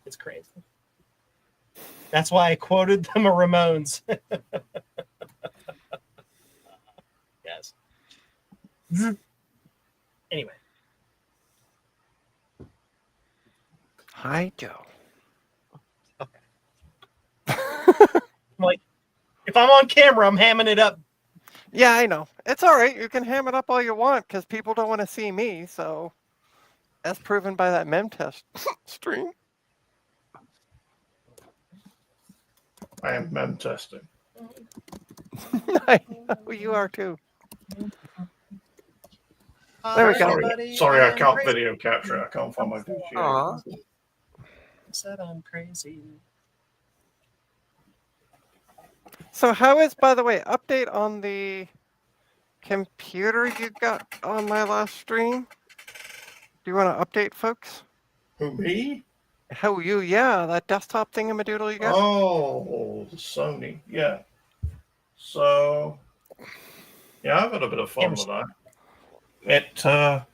It's crazy. That's why I quoted them a Ramones. Yes. Anyway. Hi, Joe. Like, if I'm on camera, I'm hamming it up. Yeah, I know. It's all right. You can ham it up all you want because people don't want to see me. So, as proven by that mem test stream. I am mem testing. I know you are too. There we go. Sorry, I can't video capture it. I can't find my VGA. Aw. Said I'm crazy. So, how is, by the way, update on the computer you got on my last stream? Do you want to update, folks? Who, me? How you? Yeah, that desktop thingamadoodle you got. Oh, the Sony. Yeah. So, yeah, I've had a bit of fun with that.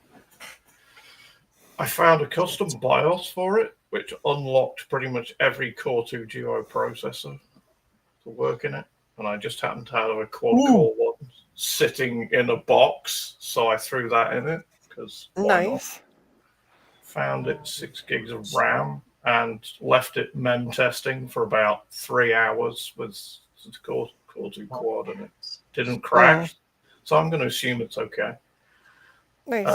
I found a custom BIOS for it, which unlocked pretty much every Core 2 Duo processor to work in it. And I just happened to have a quad-core one sitting in a box, so I threw that in it because Nice. Found it 6 gigs of RAM and left it mem testing for about 3 hours with the Core 2 quad, and it didn't crash. So I'm going to assume it's okay. Nice.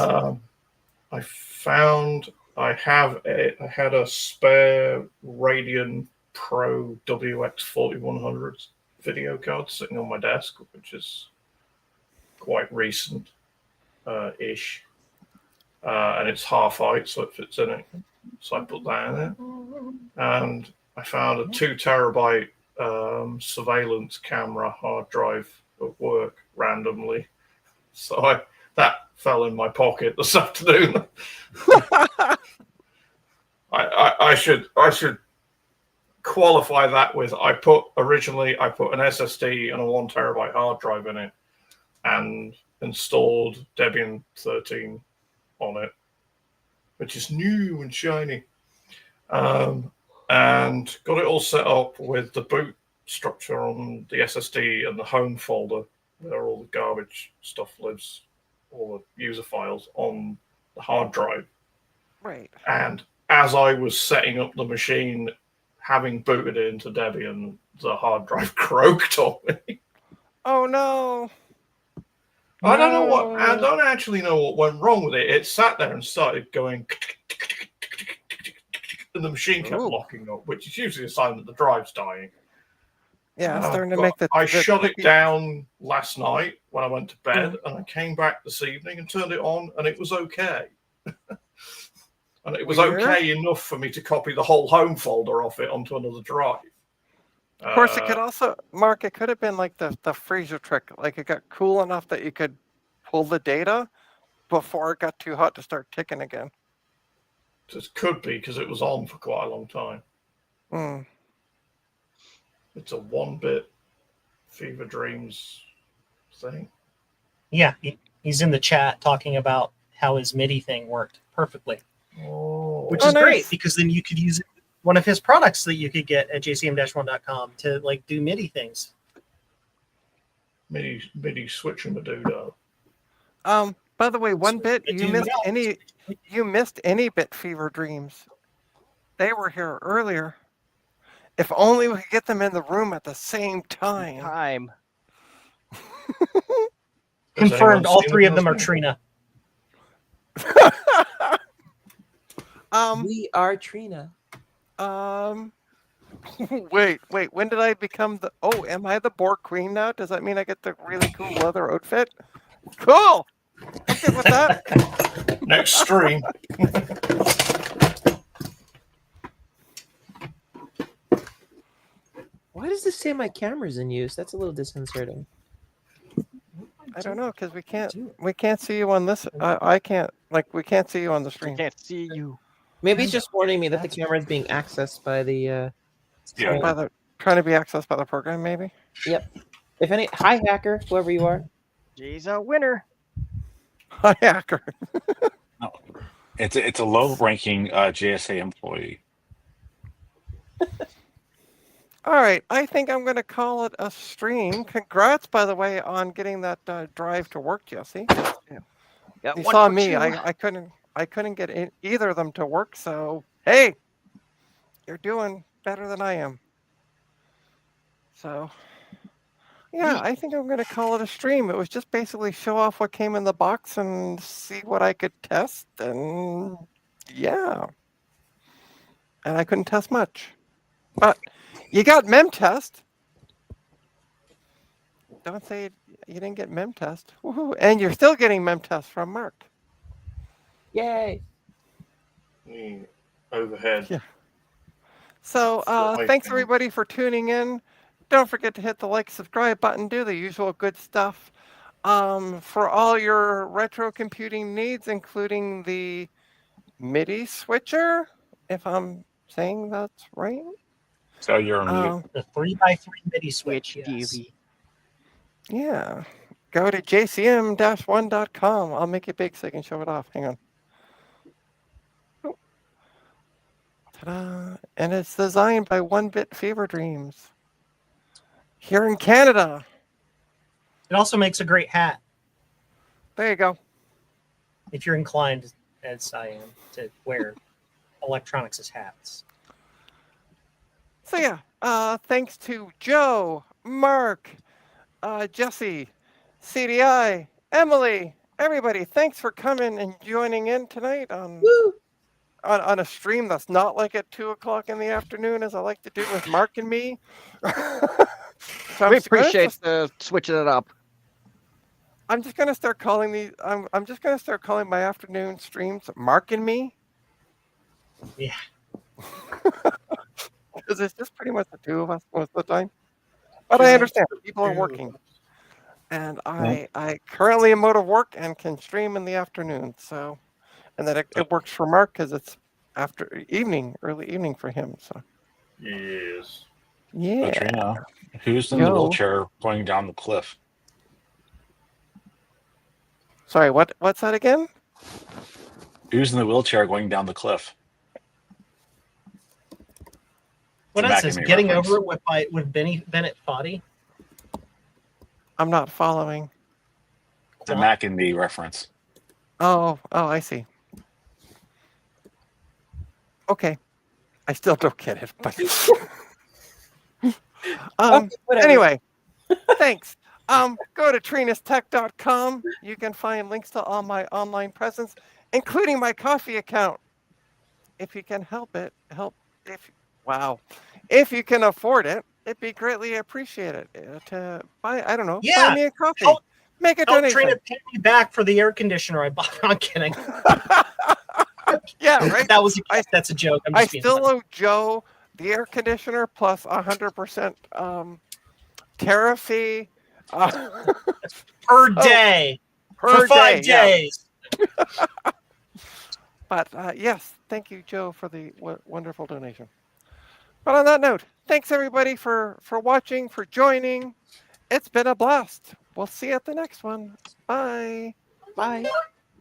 I had a spare Radeon Pro WX4100 video card sitting on my desk, which is quite recent ish. And it's half height, so it fits in it. So I put that in it. And I found a 2 terabyte surveillance camera hard drive at work randomly. So that fell in my pocket this afternoon. I should qualify that with originally I put an SSD and a 1 terabyte hard drive in it and installed Debian 13 on it, which is new and shiny, and got it all set up with the boot structure on the SSD and the home folder where all the garbage stuff lives, all the user files on the hard drive. Right. And as I was setting up the machine, having booted it into Debian, the hard drive croaked on me. Oh no. I don't actually know what went wrong with it. It sat there and started going, and the machine kept locking up, which is usually a sign that the drive's dying. Yeah, it's starting to make the. I shut it down last night when I went to bed, and I came back this evening and turned it on, and it was okay. And it was okay enough for me to copy the whole home folder off it onto another drive. Of course, it could also, Mark, it could have been like the freezer trick. Like it got cool enough that you could pull the data before it got too hot to start ticking again. It could be because it was on for quite a long time. It's a 1-bit Fever Dreams thing. Yeah, he's in the chat talking about how his MIDI thing worked perfectly. Which is great because then you could use one of his products that you could get at jcm-1.com to like do MIDI things. MIDI switch-a-madoodo. By the way, 1-bit, you missed any bit Fever Dreams. They were here earlier. If only we could get them in the room at the same time. Confirmed, all 3 of them are Trina. We are Trina. Wait, when did I become the... Oh, am I the Borg Queen now? Does that mean I get the really cool leather outfit? Cool! I'm good with that. Next stream. What? Why does this say my camera's in use? That's a little disconcerting. I don't know because we can't see you on this. I can't we can't see you on the I stream. can't see you. Maybe it's just warning me that the camera is being accessed by the. Yeah. By trying to be accessed by the program, maybe. Yep. If any, hi hacker, whoever you are. She's a winner. Hi, hacker. No. It's a low-ranking JSA employee. All right, I think I'm going to call it a stream. Congrats, by the way, on getting that drive to work, Jesse. Got You one saw for me. you. I couldn't get either of them to work. So hey, you're doing better than I am. So yeah, I think I'm going to call it a stream. It was just basically show off what came in the box and see what I could test, and yeah, and I couldn't test much, but you got MemTest. Don't say you didn't get MemTest. Woohoo. And you're still getting MemTest from Mark. Yay! Overhead. Yeah. So Still thanks waiting. everybody for tuning in. Don't forget to hit the like, subscribe button, do the usual good stuff. For all your retro computing needs, including the MIDI switcher, if I'm saying that's right. So you're on mute. The 3x3 MIDI switch. Yes. TV. Yeah. Go to jcm-1.com. I'll make it big so I can show it off. Hang on. Oh. Ta-da. And it's designed by 1-Bit Fever Dreams here in Canada. It also makes a great hat There you go. if you're inclined, as I am, to wear electronics as hats. So yeah, thanks to Joe, Mark, Jesse, CDI, Emily, everybody. Thanks for coming and joining in tonight on a stream that's not like at 2:00 in the afternoon, as I like to do with Mark and me. So We I'm just gonna appreciate just- switching it up. I'm just gonna start calling these. I'm just gonna start calling my afternoon streams Mark and me. Yeah. Because it's just pretty much the two of us most of the time. But I understand people are working, and I currently am out of work and can stream in the afternoon. So, and that it works for Mark because it's early evening for him. So Yes. yeah. Katrina, who's in the Yo. wheelchair going down the cliff? Sorry, what's that again? Who's in the wheelchair going down the cliff? What It's a else is Mac and Me getting reference. over it with Bennett Foddy? I'm not following. It's a Mac and Me reference. Oh, I see. Okay, I still don't get it, but Whatever. anyway, thanks. Go to trinastech.com. You can find links to all my online presence, including my coffee account. If you can if you can afford it, it'd be greatly appreciated to buy. I don't know, Yeah, buy me a coffee, help- make a Help donation. Trina pay me back for the air conditioner I bought. I'm kidding. Yeah, right. That's a joke. I'm I just being still funny. owe Joe the air conditioner plus 100% tariff fee per day for 5 day. Yeah. days. But yes, thank you, Joe, for the wonderful donation. But on that note, thanks everybody for watching, for joining. It's been a blast. We'll see you at the next one. Bye. Bye.